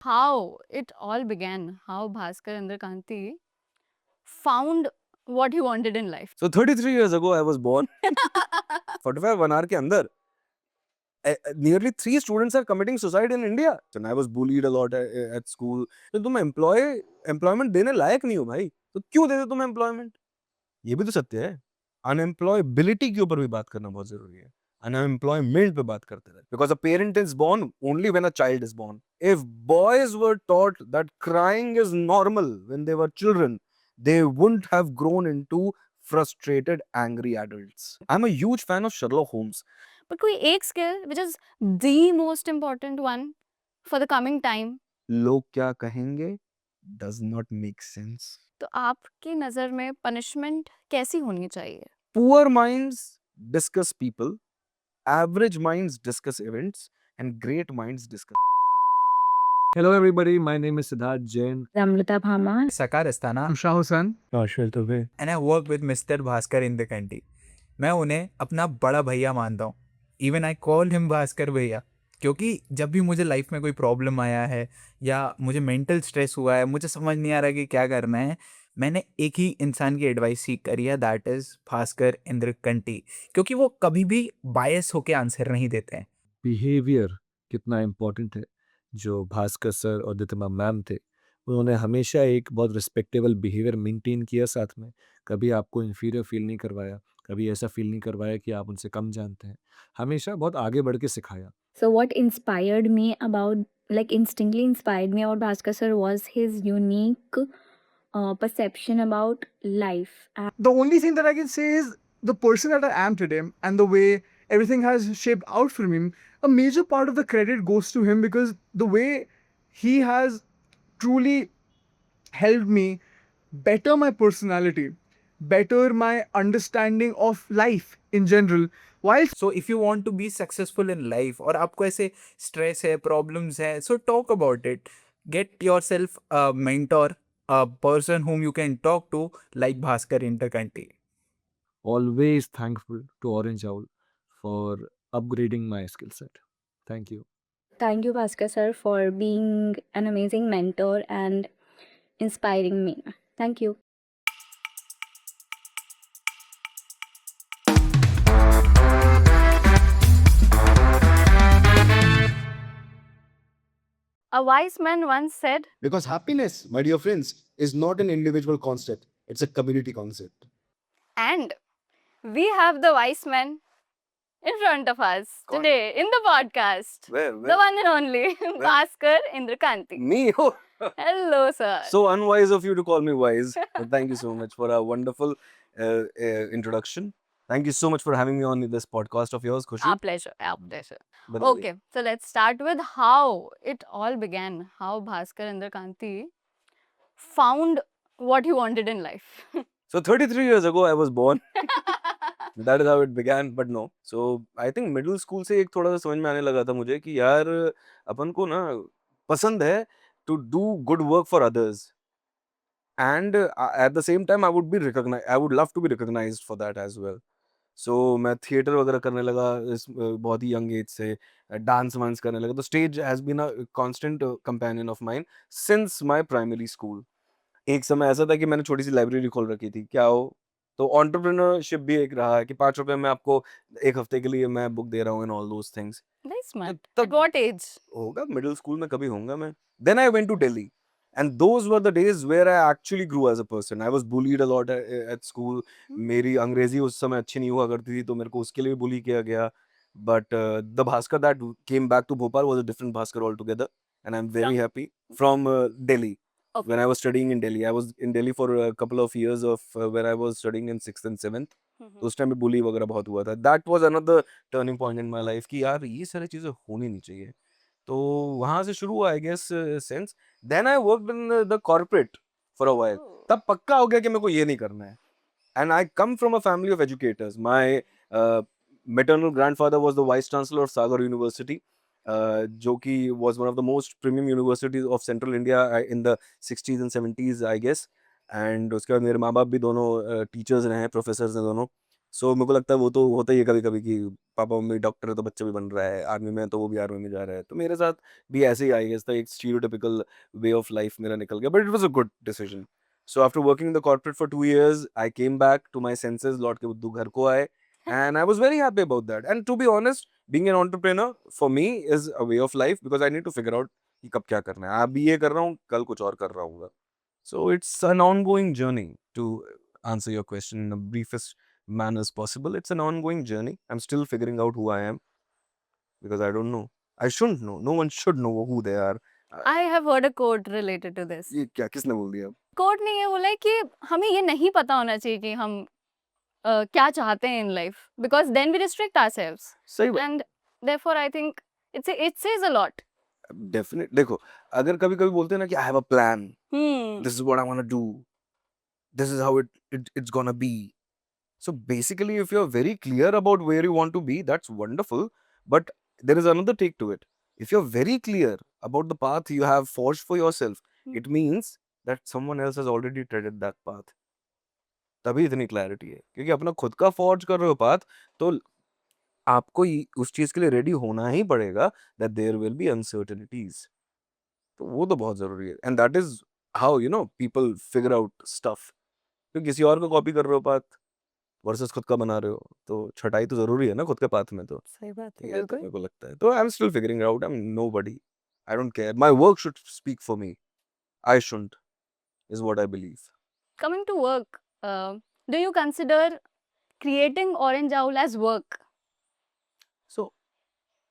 how it all began, how Bhaskar Indrakanti found what he wanted in life. So 33 years ago I was born. 45 1 hour के अंदर nearly 3 students are committing suicide in India. And I was bullied a lot at school. तो तुम employment देने लायक नहीं हो भाई, तो क्यों देते तुम employment? ये भी तो सत्य है. Unemployability के ऊपर भी बात करना बहुत जरूरी है. Unemployment पे बात करते रहे. Because a parent is born only when a child is born. If boys were taught that crying is normal when they were children, they wouldn't have grown into frustrated, angry adults. I'm a huge fan of Sherlock Holmes. But कोई एक skill which is the most important one for the coming time. लोग क्या कहेंगे does not make sense. तो आपकी नज़र में punishment कैसी होनी चाहिए? Poor minds discuss people, average minds discuss events, and great minds discuss. Hello everybody, my name is Siddharth Jain. Ramlata Bhama. Sakar Asthana. I'm Shah Hussain. Ashwil Tube. And I work with Mr. Bhaskar in the country. मैं उन्हें अपना बड़ा भैया मानता हूँ. Even I call him Bhaskar भैया, क्योंकि जब भी मुझे लाइफ में कोई प्रॉब्लम आया है या मुझे मेंटल स्ट्रेस हुआ है, मुझे समझ नहीं आ रहा कि क्या करना है, मैंने एक ही इंसान की एडवाइस सीख करी है, दैट इज़ भास्कर इंद्रकंटी, क्योंकि वो कभी भी बायस होके आंसर नहीं देते हैं. बिहेवियर कितना इम्पोर्टेंट है. जो भास्कर सर और दितिमा मैम थे, उन्होंने हमेशा एक बहुत रिस्पेक्टेबल बिहेवियर मेंटेन किया साथ में. कभी आपको इन्फीरियर फील नहीं करवाया, कभी ऐसा फील नहीं करवाया कि आप उनसे कम जानते हैं. हमेशा बहुत आगे बढ़ के सिखाया. So what inspired me about, like instantly inspired me about Bhaskar sir was his unique perception about life. The only thing that I can say is the person that I am today and the way everything has shaped out for me, a major part of the credit goes to him because the way he has truly helped me better my personality, better my understanding of life in general. While So if you want to be successful in life और आपको ऐसे stress है, problems है, so talk about it. Get yourself a mentor, a person whom you can talk to, like Bhaskar Interkanti. Always thankful to Orange Owl for upgrading my skill set. Thank you. Thank you, Bhaskar sir, for being an amazing mentor and inspiring me. Thank you. A wise man once said, Because happiness, my dear friends, is not an individual concept, it's a community concept. and we have the wise man in front of us Kaun? today in the podcast. Where? The one and only Bhaskar Indrakanti. Me? Oh. Hello, sir. So unwise of you to call me wise. But thank you so much for a wonderful introduction. Thank you so much for having me on this podcast of yours, Khushi. Our pleasure. Our pleasure. But Okay, so let's start with how it all began. How Bhaskar Indrakanti found what he wanted in life. So 33 years ago I was born. That is how it began, but no. So I think middle school से एक थोड़ा सा समझ में आने लगा था मुझे कि यार अपन को ना पसंद है to do good work for others, and at the same time I would love to be recognized for that as well. So मैं थिएटर वगैरह करने लगा इस बहुत ही यंग एज से, डांस वांस करने लगा. तो stage has been a constant companion of mine since my primary school. एक समय ऐसा था कि मैंने छोटी सी लाइब्रेरी खोल रखी थी. क्या हो, तो एंटरप्रेन्योरशिप भी एक रहा है कि 5 रुपए में आपको एक हफ्ते के लिए मैं बुक दे रहा हूँ, in all those things. Very smart. तब At what age? होगा मिडिल स्कूल में कभी होऊंगा मैं. Then I went to Delhi and those were the days where I actually grew as a person. I was bullied a lot at school. मेरी अंग्रेजी उस समय अच्छी नहीं हुआ करती थी, तो मेरे को उसके लिए बुली किया गया. But the Bhaskar that came back to Bhopal was a different Bhaskar altogether, and I'm very happy. From Delhi. Okay. When I was studying in Delhi, I was in Delhi for a couple of years of when I was studying in 6th and 7th. तो उस time पे बुली वगैरह बहुत हुआ था. That was another turning point in my life कि यार ये सारी चीजें होनी नहीं चाहिए. तो वहां से शुरू हुआ I guess sense. Then I worked in the corporate for a while. तब पक्का हो गया कि मेरे को ये नहीं करना है. And I come from a family of educators. My maternal grandfather was the vice chancellor of Sagar University, जो कि was one of the most premium universities of central India in the 60s and 70s I guess. And उसके बाद मेरे माँ बाप भी दोनों teachers रहे हैं, प्रोफेसर्स हैं दोनों. सो मेरे को लगता है वो तो होता ही है कभी कभी कि पापा मम्मी डॉक्टर है तो बच्चा भी बन रहा है, आर्मी में है तो वो भी आर्मी में जा रहा है, तो मेरे साथ भी ऐसे ही आई गेस था, एक स्टीरियोटिपिकल वे ऑफ लाइफ मेरा निकल गया, but it was a good decision. So after working in the corporate for 2 years I came back to my senses, लौट के बुद्धू घर को आए, and I was very happy about that. And to be honest, being an entrepreneur for me is a way of life, because I need to figure out कि कब क्या करना है. अभी ये कर रहा हूँ, कल कुछ और कर रहा हूँ. So it's an ongoing journey, to answer your question in the briefest manner as possible. It's an ongoing journey. I'm still figuring out who I am because I don't know. I shouldn't know. No one should know who they are. I have heard a quote related to this. ये क्या किसने बोल दिया? Coat ने ये बोला है कि हमें ये नहीं पता होना चाहिए कि हम क्या चाहते हैं in life, because then we restrict ourselves सही बात. And therefore I think it says a lot. Definitely. देखो, अगर कभी कभी बोलते हैं ना कि I have a plan. This is what I want to do. This is how it's gonna be. So basically, if you're very clear about where you want to be, that's wonderful. But there is another take to it. If you're very clear about the path you have forged for yourself, it means that someone else has already treaded that path. तभी इतनी clarity है, क्योंकि अपना खुद का forge कर रहे हो पाथ, तो आपको उस चीज के लिए रेडी होना ही पड़ेगा that there will be uncertainties. तो वो तो बहुत जरूरी है, and that is how people figure out stuff. तो किसी और को कॉपी कर रहे हो पाथ वर्सेस खुद का बना रहे हो, तो छटाई तो जरूरी है ना खुद के पाथ में. तो सही बात है, ये तो बिल्कुल. मेरे को लगता है. तो I am still figuring out. I am nobody. I don't care. My work should speak for me. I shouldn't, is what I believe. Coming to work, do you consider creating Orange Owl as work? So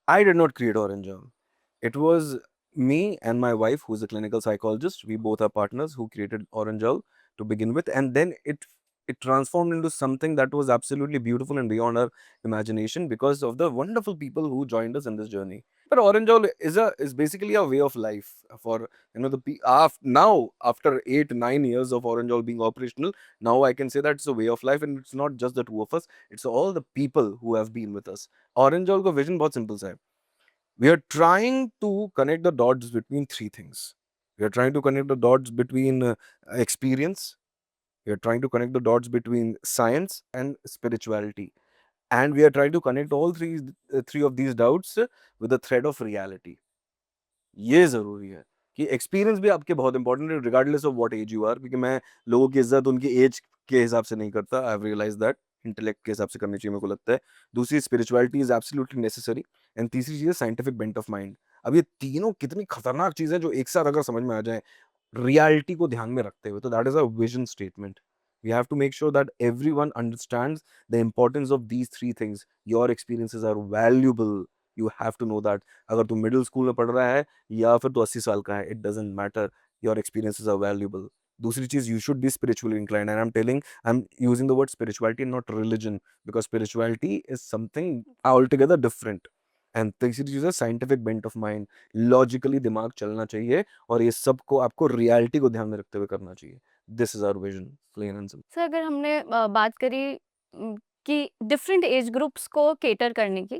I did not create Orange Owl. It was me and my wife, who's a clinical psychologist. We both are partners who created Orange Owl to begin with, and then it transformed into something that was absolutely beautiful and beyond our imagination because of the wonderful people who joined us in this journey. But Orange Owl is basically a way of life for now after 8-9 years of Orange Owl being operational. Now I can say that it's a way of life, and it's not just the two of us; it's all the people who have been with us. Orange Owl का vision बहुत simple सा है. We are trying to connect the dots between three things. We are trying to connect the dots between experience. We are trying to connect the dots between science and spirituality. And we are trying to connect all three of these dots with a thread of reality. ये ज़रूरी है कि experience भी आपके बहुत important है, regardless of what age you are. क्योंकि मैं लोगों की इज्जत उनकी एज के हिसाब से नहीं करता. I have realised that intellect के हिसाब से करनी चाहिए, मेरे को लगता है. दूसरी, spirituality is absolutely necessary. And तीसरी चीज़ है साइंटिफिक बेंट ऑफ माइंड. अब ये तीनों कितनी खतरनाक चीज़ है जो एक साथ अगर समझ में आ जाए रियलिटी को ध्यान में रखते हुए, तो that is a vision statement. We have to make sure that everyone understands the importance of these three things. Your experiences are valuable. You have to know that. अगर तू मिडिल स्कूल में पढ़ रहा है या फिर तू 80 साल का है, it doesn't matter. Your experiences are valuable. दूसरी चीज, you should be spiritually inclined, and I'm using the word spirituality and not religion, because spirituality is something altogether different. And तीसरी चीज है scientific bent of mind. Logically दिमाग चलना चाहिए, और ये सब को आपको रियलिटी को ध्यान में रखते हुए करना चाहिए. This is our vision, plain and simple. Sir, अगर हमने बात करी कि डिफरेंट एज ग्रुप्स को केटर करने की,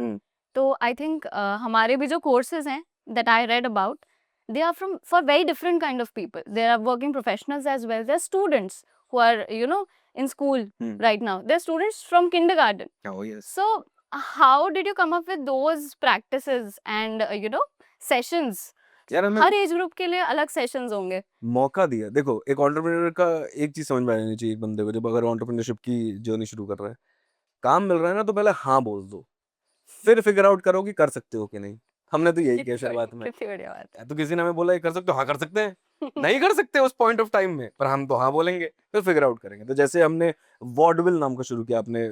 तो आई थिंक हमारे भी जो कोर्सेज हैं that I read about, they are from for very different kind of people. There are working professionals as well. There are students who are in school right now. There are students from kindergarten. Oh yes. So how did you come up with those practices and sessions? यार हमें हर age group के लिए अलग sessions होंगे. मौका दिया. देखो, एक एंटरप्रेन्योर का एक चीज समझ में आनी चाहिए एक बंदे को, जब अगर एंटरप्रेन्योरशिप की जर्नी शुरू कर रहा है, काम मिल रहा है ना, तो पहले हाँ बोल दो, फिर फिगर आउट करो कि कर सकते हो कि नहीं. हमने तो यही किया शुरुआत में. कितनी बढ़िया बात है. तो किसी ने हमें बोला ये कर सकते हो, हाँ कर सकते हैं. नहीं कर सकते उस पॉइंट ऑफ टाइम में, पर हम तो हाँ बोलेंगे, फिर फिगर आउट करेंगे. तो जैसे हमने वॉडविल नाम का शुरू किया, आपने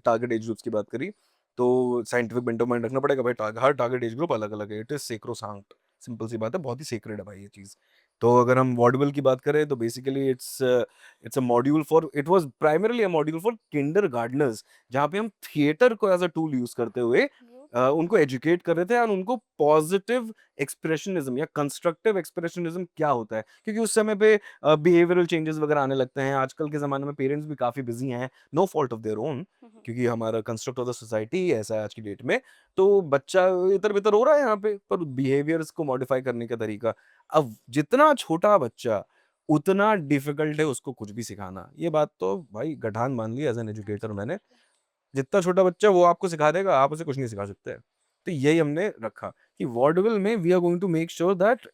टारगेट एज ग्रुप्स की बात करी, तो साइंटिफिक बेंट ऑफ माइंड रखना पड़ेगा भाई. हर टारगेट एज ग्रुप अलग अलग है. It is sacrosanct. सिंपल सी बात है, बहुत ही सेक्रेड है भाई ये चीज. तो अगर हम वॉडविल की बात करें, तो basically it's a module for, it was primarily a module for Kinder Gardner's, जहाँ पे हम थिएटर को एज अ टूल यूज करते हुए उनको एजुकेट कर रहे थे, और उनको पॉजिटिव एक्सप्रेशनिज्म या कंस्ट्रक्टिव एक्सप्रेशनिज्म क्या होता है. क्योंकि उस समय पे बिहेवियरल चेंजेस वगैरह आने लगते हैं. आजकल के ज़माने में पेरेंट्स भी काफ़ी बिजी हैं, no fault of their own, क्योंकि हमारा कंस्ट्रक्ट ऑफ द सोसाइटी ऐसा है आज की डेट में. तो बच्चा इधर बितर हो रहा है यहाँ पे, पर बिहेवियर्स को मॉडिफाई करने का तरीका, अब जितना छोटा बच्चा उतना डिफिकल्ट है उसको कुछ भी सिखाना. ये बात तो भाई गठान मान ली एज एन एजुकेटर मैंने. जितना छोटा बच्चा वो आपको सिखा देगा, आप उसे कुछ नहीं सिखा सकते। तो यही हमने रखा कि वॉडविल में we are going to make sure that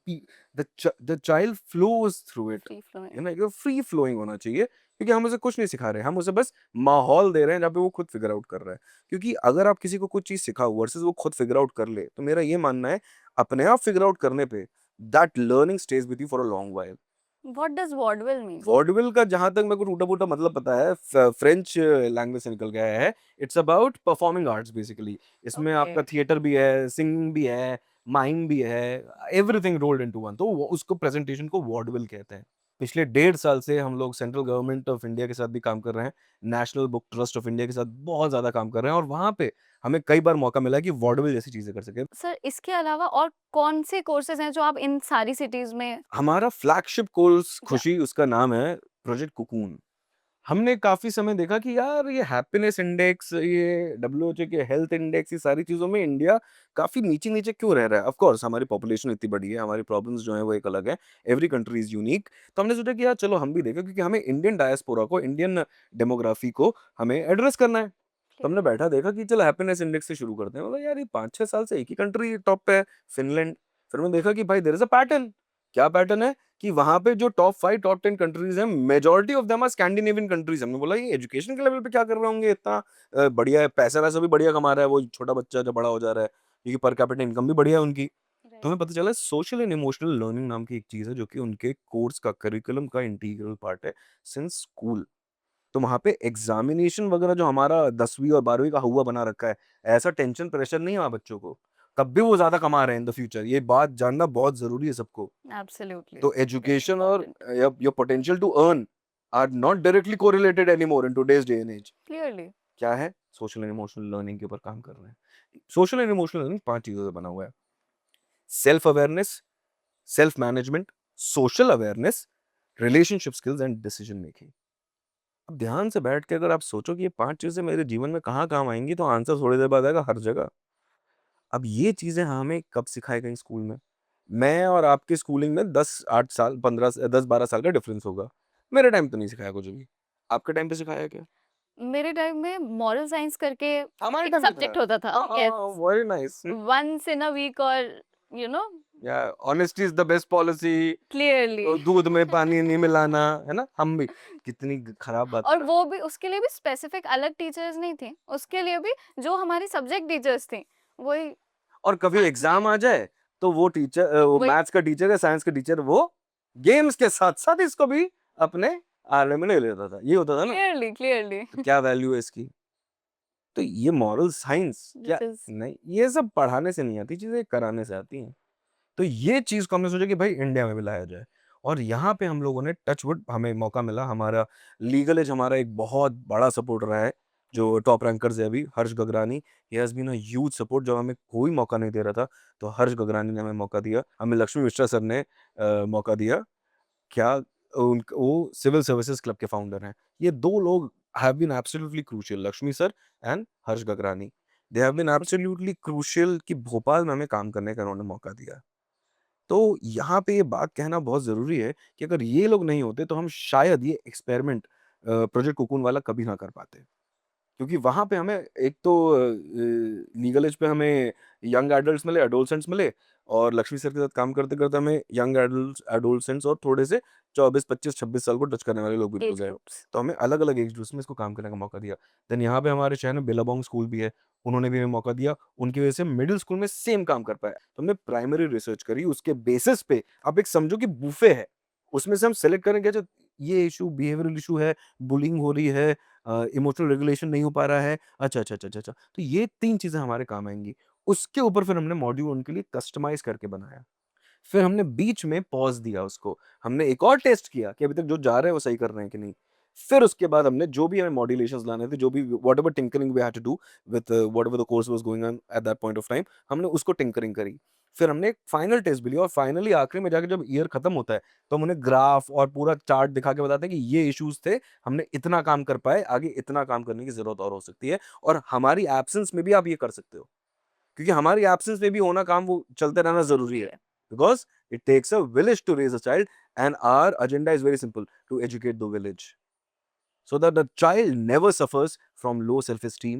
the child flows through it, free flowing. है ना, एकदम फ्री फ्लोइंग होना चाहिए, क्योंकि हम उसे कुछ नहीं सिखा रहे हैं, हम उसे बस माहौल दे रहे हैं जहाँ पे वो खुद फिगर आउट कर रहा है। क्योंकि अगर आप किसी को कुछ चीज सिखाओ वर्सेस वो खुद फिगर आउट कर ले, तो मेरा ये मानना है अपने आप फिगर आउट करने पे that learning stage with you for a long while. What does vaudeville mean? Vaudeville का जहां तक मेरे को टूटा-फूटा मतलब पता है, फ्रेंच लैंग्वेज से निकल गया है। It's about performing arts basically. इसमें ओके। आपका थिएटर भी है, सिंगिंग भी है, माइम भी है, एवरीथिंग रोल्ड इनटू वन। तो उसको प्रेजेंटेशन को वॉडविल कहते हैं। पिछले 1.5 साल से हम लोग सेंट्रल गवर्नमेंट ऑफ इंडिया के साथ भी काम कर रहे हैं, national Book trust of India के साथ बहुत ज्यादा काम कर रहे हैं, और वहां पे हमें कई बार मौका मिला है कि वॉडविल जैसी चीजें कर सके। सर इसके अलावा और कौन से कोर्सेज हैं जो आप इन सारी सिटीज में? हमारा फ्लैगशिप कोर्स या खुशी, उसका नाम है प्रोजेक्ट कुकून। हमने काफ़ी समय देखा कि यार ये हैप्पीनेस इंडेक्स, ये डब्ल्यूएचओ के हेल्थ इंडेक्स, ये सारी चीज़ों में इंडिया काफ़ी नीचे-नीचे क्यों रह रहा है? ऑफ कोर्स हमारी पॉपुलेशन इतनी बड़ी है, हमारी प्रॉब्लम्स जो हैं वो एक अलग है। Every country is unique. तो हमने सोचा कि यार चलो हम भी देखें, क्योंकि हमें इंडियन डायस्पोरा को, इंडियन डेमोग्राफी को हमें एड्रेस करना है। तो हमने बैठा देखा कि चलो हैप्पीनेस इंडेक्स से शुरू करते हैं। बोला यार ये 5-6 साल से एक ही कंट्री टॉप पे है, फिनलैंड। फिर मैंने देखा कि भाई देयर इज़ अ पैटर्न। क्या पैटर्न है? कि वहाँ पे जो टॉप 5 टॉप 10 कंट्रीज़ हैं, majority of them are Scandinavian countries. हमने बोला ये एजुकेशन के लेवल पे क्या कर रहे होंगे इतना बढ़िया है, पैसा-वैसा भी बढ़िया कमा रहा है वो छोटा बच्चा जो बड़ा हो जा रहा है, क्योंकि पर कैपिटा इनकम भी बढ़िया है उनकी। तो हमें राइट। पता चला सोशल एंड इमोशनल लर्निंग नाम की एक चीज़ है, जो कि उनके कोर्स का, करिकुलम का इंटीग्रल पार्ट है सिंस स्कूल। तो वहाँ पे एग्ज़ामिनेशन वगैरह जो हमारा 10वीं और 12वीं का हुआ बना रखा है, ऐसा टेंशन प्रेशर नहीं है वहाँ बच्चों को। तब भी वो ज़्यादा कमा रहे हैं इन द फ्यूचर, ये बात जानना बहुत ज़रूरी है सबको। एब्सोल्युटली। तो वेरी एजुकेशन और important. Your potential to earn are not directly correlated anymore in today's day and age. Clearly. क्या है? सोशल एंड इमोशनल लर्निंग के ऊपर काम कर रहे हैं। सोशल एंड इमोशनल लर्निंग 5 चीज़ों से बना हुआ है। Self awareness, self management, social awareness, relationship skills and decision making. अब ध्यान से बैठ के अगर आप सोचो कि ये 5 चीज़ें मेरे जीवन में कहाँ काम आएँगी, तो आंसर थोड़ी देर बाद आएगा हर जगह। अब ये चीज़ें हमें कब सिखाई गई स्कूल में? मैं और आपकी स्कूलिंग में 10-8 साल, 15 स 10-12 साल का डिफरेंस होगा। मेरे टाइम तो नहीं सिखाया कुछ भी। आपके टाइम पे सिखाया क्या? मेरे टाइम में मॉरल साइंस करके हमारे एक टाइम पे सब्जेक्ट सिखाया। होता था। हाँ, yes. Very nice. Once in a week और यू नो या honesty is the best policy. Clearly. तो दूध में पानी नहीं मिलाना, है ना? हम भी कितनी खराब बात और कर। वो भी उसके लिए भी स्पेसिफिक अलग टीचर्स नहीं थे, उसके लिए भी जो हमारी सब्जेक्ट टीचर्स थी वही। और कभी एग्ज़ाम आ जाए, तो वो टीचर वो वही। मैथ्स का टीचर या साइंस का टीचर, वो गेम्स के साथ-साथ इसको भी अपने आले में ले लेता था। ये होता था ना? Clearly clearly. तो क्या वैल्यू है इसकी? तो ये मॉरल साइंस क्या? दिस इज नहीं, ये सब पढ़ाने से नहीं आती चीज़ें, कराने से आती हैं। तो ये चीज़ को हमने सोचा कि भाई इंडिया में भी लाया जाए, और यहाँ पे हम लोगों ने टच वुड हमें मौका मिला। हमारा लीगल एज हमारा एक बहुत बड़ा सपोर्ट रहा है, जो टॉप रैंकर्स है अभी, Harsh Gagrani. He has been a huge support. जब हमें कोई मौका नहीं दे रहा था, तो हर्ष गगरानी ने हमें मौका दिया। हमें लक्ष्मी मिश्रा सर ने मौका दिया। क्या वो सिविल सर्विसेज क्लब के फाउंडर हैं। ये 2 लोग have been absolutely crucial, Lakshmi sir and Harsh Gagrani. They have been absolutely crucial कि भोपाल में हमें काम करने का उन्होंने मौका दिया। तो यहाँ पे ये बात कहना बहुत ज़रूरी है कि अगर ये लोग नहीं होते, तो हम शायद ये एक्सपेरिमेंट प्रोजेक्ट कोकून वाला कभी ना कर पाते। क्योंकि वहाँ पे हमें एक तो लीगल एज पे हमें यंग एडल्ट्स मिले, एडोलसेंट्स मिले, और लक्ष्मी सर के साथ काम करते-करते हमें यंग एडल्ट्स, एडोलसेंट्स और थोड़े से 24, 25, 26 साल को टच करने वाले लोग भी मिल एज गए। ग्रुप्स। तो हमें अलग-अलग एज ग्रुप्स में इसको काम करने का मौका दिया। देन यहाँ पे हमारे शहर में बिलाबोंग स्कूल भी है, उन्होंने भी हमें मौका दिया। उनकी वजह से मिडल स्कूल में सेम काम कर पाए। तो हमने प्राइमरी रिसर्च करी, उसके बेसिस पे आप एक समझो कि बुफे है। उसमें से हम सेलेक्ट करेंगे, अच्छा ये इश्यू बिहेवियरल इश्यू है, बुलिंग हो रही है, इमोशनल रेगुलेशन नहीं हो पा रहा है। अच्छा। तो ये 3 चीज़ें हमारे काम आएँगी। उसके ऊपर फिर हमने मॉड्यूल उनके लिए कस्टमाइज़ करके बनाया। फिर हमने बीच में पॉज़ दिया उसको। हमने एक और टेस्ट किया कि अभी तक जो जा रहे हैं वो सही कर रहे हैं कि नहीं। फिर उसके बाद हमने जो भी हमें मॉड्यूलेशंस लाने थे, जो भी whatever tinkering we had to do with whatever the course was going on at that point of time, हमने उसको टिंकरिंग करी। फिर हमने एक फाइनल टेस्ट भी लिया, और फाइनली आखिरी में जाके जब ईयर खत्म होता है, तो हम उन्हें ग्राफ और पूरा चार्ट दिखा के बताते हैं कि ये इश्यूज़ थे, हमने इतना काम कर पाए, आगे इतना काम करने की ज़रूरत और हो सकती है, और हमारी एब्सेंस में भी आप ये कर सकते हो। क्योंकि हमारी एब्सेंस में भी होना काम वो चलते रहना ज़रूरी है। Because it takes a village to raise a child, and our agenda is very simple, to educate the village. so that the child never suffers from low self-esteem,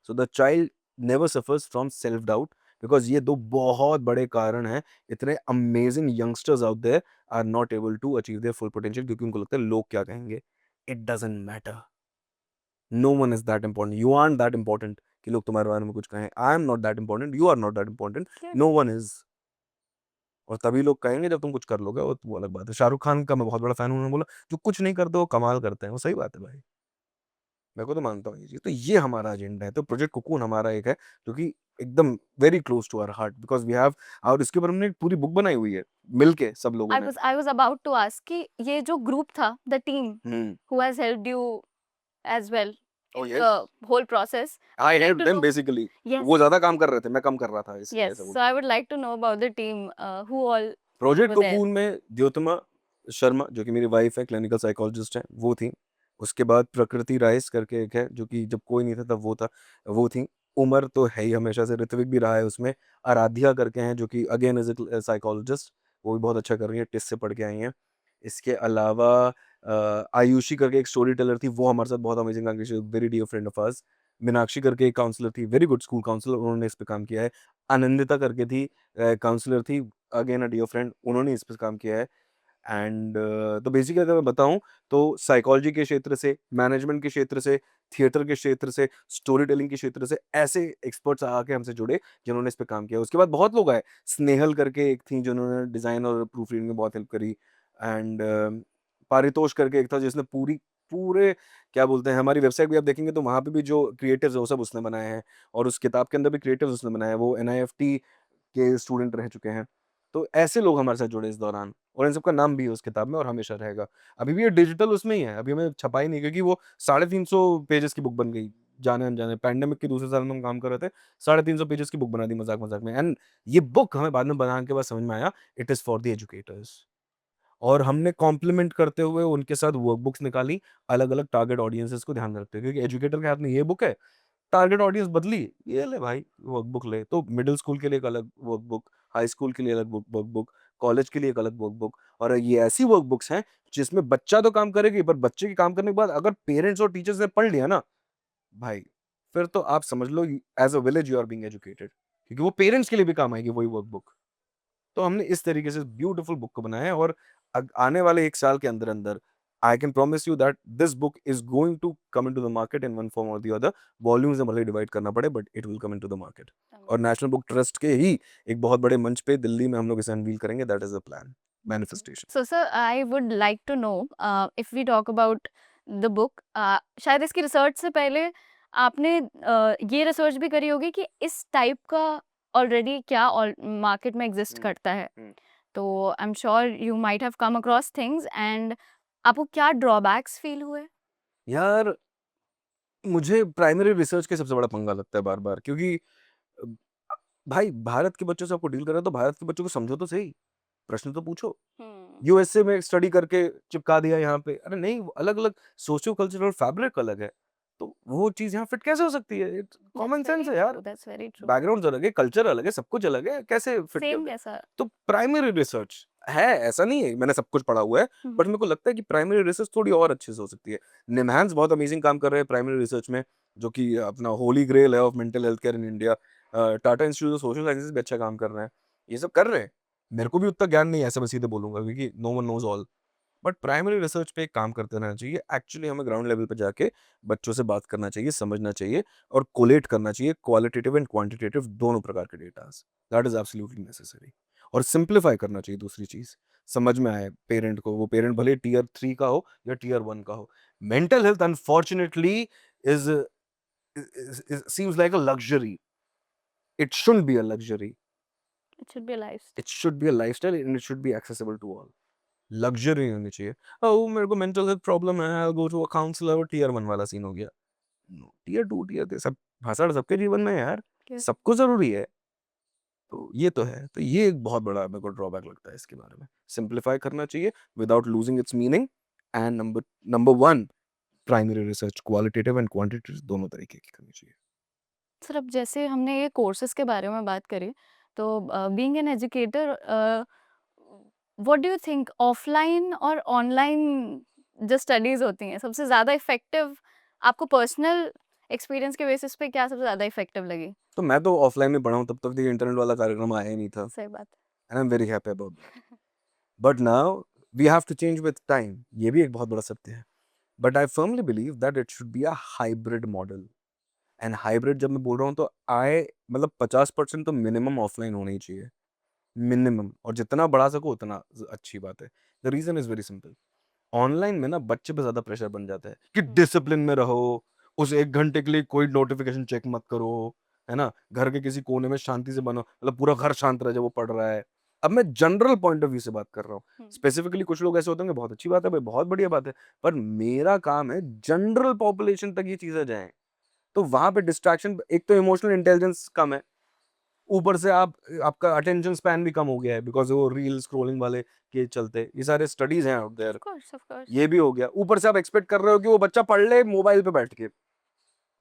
so the child never suffers from self-doubt, because ये दो बहुत बड़े कारण हैं इतने amazing youngsters out there are not able to achieve their full potential, क्योंकि उनको लगता है लोग क्या कहेंगे. It doesn't matter. No one is that important. You aren't that important कि लोग तुम्हारे बारे में कुछ कहें. I am not that important. You are not that important. No one is. और तभी लोग कहेंगे जब तुम कुछ कर लोगे, और वो अलग बात है. शाहरुख खान का मैं बहुत बड़ा फैन हूं. उन्होंने बोला जो कुछ नहीं करते वो कमाल करते हैं. वो सही बात है भाई, मैं को तो मानता हूँ ये चीज. तो ये हमारा एजेंडा है. तो प्रोजेक्ट कोकून हमारा एक है जो कि एकदम very close to our heart, because we have, और इसके ऊपर हमने एक पूरी बुक बनाई हुई है मिलके सब लोगों ने. I was about to ask कि ये जो ग्रुप था, the team hmm. who has helped you as well Oh, in yes. the whole process. I I'd like helped to them know- basically. Yes. वो ज्यादा काम कर रहे थे, मैं कम कर रहा था. Yes. ऐसा So I would like to know about the team, who all project were there. Cocoon में द्योतमा शर्मा जो कि मेरी वाइफ है, क्लिनिकल साइकोलॉजिस्ट है, वो थी. उसके बाद प्रकृति राइस करके एक है जो कि जब कोई नहीं था तब वो थी. उमर तो है ही हमेशा से, ऋत्विक भी रहा है उसमें. आराध्या करके हैं जो कि अगेन एज ए साइकोलॉजिस्ट, वो भी बहुत अच्छा कर रही है, टिस से पढ़ के आई हैं. इसके अलावा आयुषी करके एक स्टोरी टेलर थी, वो हमारे साथ बहुत अमेजिंग काम की, very dear friend of us. Meenakshi करके एक काउंसलर थी, वेरी गुड स्कूल काउंसलर, उन्होंने इस पे काम किया है. आनंदिता करके थी, काउंसलर थी, अगेन अ डियर फ्रेंड, उन्होंने इस पे काम किया है. एंड तो बेसिकली अगर मैं बताऊं तो साइकोलॉजी के क्षेत्र से, मैनेजमेंट के क्षेत्र से, थिएटर के क्षेत्र से, स्टोरी टेलिंग के क्षेत्र से ऐसे एक्सपर्ट्स आके हमसे जुड़े जिन्होंने इस पे काम किया. उसके बाद बहुत लोग आए. स्नेहल करके एक थी जिन्होंने डिजाइन और प्रूफ रीडिंग में बहुत हेल्प करी. एंड पारितोष करके एक था जिसने पूरे क्या बोलते हैं, हमारी वेबसाइट भी आप देखेंगे तो वहां पे भी जो क्रिएटिव्स है वो सब उसने बनाए हैं, और उस किताब के अंदर भी क्रिएटिव्स उसने बनाए हैं. वो NIFT के स्टूडेंट रह चुके हैं. तो ऐसे लोग हमारे साथ जुड़े इस दौरान, और इन सबका नाम भी है उस किताब में और हमेशा रहेगा. अभी भी ये डिजिटल उसमें ही है, अभी हमें छपाई नहीं, क्योंकि वो 350 पेजेस की बुक बन गई जाने अनजाने. पैंडेमिक के दूसरे साल में हम काम कर रहे थे, 350 पेजेस की बुक बना दी मजाक मजाक में. एंड ये बुक हमें बाद में बनाने के बाद समझ में आया it is for the educators, और हमने कॉम्प्लीमेंट करते हुए उनके साथ वर्कबुक्स निकाली अलग अलग टारगेट ऑडियंसेस को ध्यान में रखते हुए, क्योंकि एजुकेटर के हाथ में ये बुक है, टारगेट ऑडियंस बदली, ये ले भाई वर्कबुक ले. तो मिडिल स्कूल के लिए एक अलग वर्कबुक, हाई स्कूल के लिए अलग वर्कबुक, कॉलेज के लिए एक अलग वर्कबुक. और ये ऐसी वर्कबुक्स हैं जिसमें बच्चा तो काम करेगी, पर बच्चे के काम करने के बाद अगर पेरेंट्स और टीचर्स ने पढ़ लिया ना भाई, फिर तो आप समझ लो as a village you are being educated, क्योंकि वो पेरेंट्स के लिए भी काम आएगी वही वर्कबुक. तो हमने इस तरीके से ब्यूटीफुल बुक को बनाया है, और आने वाले 1 साल के अंदर अंदर I can promise you that this book is going to come into the market in one form और द अदर. वॉल्यूम्स में भले डिवाइड करना पड़े, but it will come into the market. और नेशनल बुक ट्रस्ट के ही एक बहुत बड़े मंच पे दिल्ली में हम लोग इसे अनवील करेंगे. That is the plan, manifestation. So sir, I would like to know, if we talk about the book, शायद इसकी रिसर्च से पहले आपने ये रिसर्च भी करी होगी कि इस टाइप का ऑलरेडी क्या मार्केट में एग्जिस्ट करता है. तो I am sure you might have come across things, and आपको क्या ड्रॉबैक्स फील हुए? यार मुझे प्राइमरी रिसर्च के सबसे बड़ा पंगा लगता है बार बार, क्योंकि अ, भाई भारत के बच्चों से आपको डील कर रहा है तो भारत के बच्चों को समझो तो सही, प्रश्न तो पूछो. यूएसए में स्टडी करके चिपका दिया यहाँ पे, अरे नहीं, अलग अलग सोशियो कल्चरल फैब्रिक अलग है, तो वो चीज यहाँ फिट कैसे हो सकती है? कॉमन सेंस है यार. That's very true. बैकग्राउंड अलग है, कल्चर अलग है, सब कुछ अलग है, कैसे फिट सेम कर. कैसा? तो प्राइमरी रिसर्च है, ऐसा नहीं है मैंने सब कुछ पढ़ा हुआ है, बट मेरे को लगता है कि प्राइमरी रिसर्च थोड़ी और अच्छे से हो सकती है. निमहांस बहुत अमेजिंग काम कर रहे हैं प्राइमरी रिसर्च में, जो कि अपना होली ग्रेल है of mental health care in India. Tata institute of social sciences भी अच्छा काम कर रहे हैं. ये सब कर रहे हैं. मेरे को भी उतना ज्ञान नहीं है, ऐसा मैं सीधे बोलूंगा, क्योंकि no one knows all. But primary research पे एक काम करते रहना चाहिए. एक्चुअली हमें ग्राउंड लेवल पे जाके बच्चों से बात करना चाहिए, समझना चाहिए, और कोलेट करना चाहिए क्वालिटेटिव एंड क्वांटिटेटिव दोनों प्रकार के datas. That is absolutely necessary. और सिंप्लीफाई करना चाहिए. दूसरी चीज समझ में आए पेरेंट को, वो पेरेंट भले Tier 3 का हो या Tier 1 का हो. Mental health unfortunately is seems like a luxury. It shouldn't be a luxury. It should be a lifestyle. It should be a lifestyle and it should be accessible to all. Luxury नहीं होनी चाहिए. ओ मेरे को mental health problem है, आई go to a counsellor, वो Tier 1 वाला scene हो गया. Tier 2 Tier 3 सब भाषण सबके जीवन में है यार, Yes. सबको जरूरी है. तो ये तो है. तो ये एक बहुत बड़ा मेरे को ड्रॉबैक लगता है इसके बारे में. सिंप्लीफाई करना चाहिए without losing its meaning. And number 1 primary research qualitative and quantitative दोनों तरीके की करनी चाहिए. सर, अब जैसे हमने ये कोर्सेज के बारे में बात करी, तो being an educator, what do you think offline और ऑनलाइन जो स्टडीज होती हैं सबसे ज़्यादा इफेक्टिव आपको पर्सनल एक्सपीरियंस के बेसिस पे क्या सबसे ज़्यादा इफेक्टिव लगी? तो मैं तो ऑफलाइन में पढ़ा हूँ, तब तक तो ये इंटरनेट वाला कार्यक्रम आया ही नहीं था, सही बात and I am very happy about that. But now we have to change with time, ये भी एक बहुत बड़ा सत्य है। But I firmly believe that it should be a hybrid model. And hybrid जब मैं बोल रहा हूँ तो आई मतलब 50% तो मिनिमम ऑफलाइन होना ही चाहिए, मिनिमम, और जितना बढ़ा सको उतना अच्छी बात है। The reason is very simple, online में ना बच्चे पे ज्यादा प्रेशर बन जाता है कि डिसिप्लिन में रहो, उस 1 घंटे के लिए कोई नोटिफिकेशन चेक मत करो, है ना, घर के किसी कोने में शांति से बनो, मतलब पूरा घर शांत रहे जब वो पढ़ रहा है। अब मैं जनरल पॉइंट ऑफ व्यू से बात कर रहा हूँ, स्पेसिफिकली कुछ लोग ऐसे होते हैं, बहुत अच्छी बात है भाई, बहुत बढ़िया बात है, पर मेरा काम है जनरल पॉपुलेशन तक ये चीजें जाएं। तो वहां पे डिस्ट्रैक्शन, एक तो इमोशनल इंटेलिजेंस कम है, ऊपर से आपका अटेंशन स्पैन भी कम हो गया है बिकॉज वो रील स्क्रॉलिंग वाले के चलते, ये सारे स्टडीज हैं आउट देयर, ऑफ कोर्स ये भी हो गया। ऊपर से आप एक्सपेक्ट कर रहे हो कि वो बच्चा पढ़ ले मोबाइल पे बैठ के,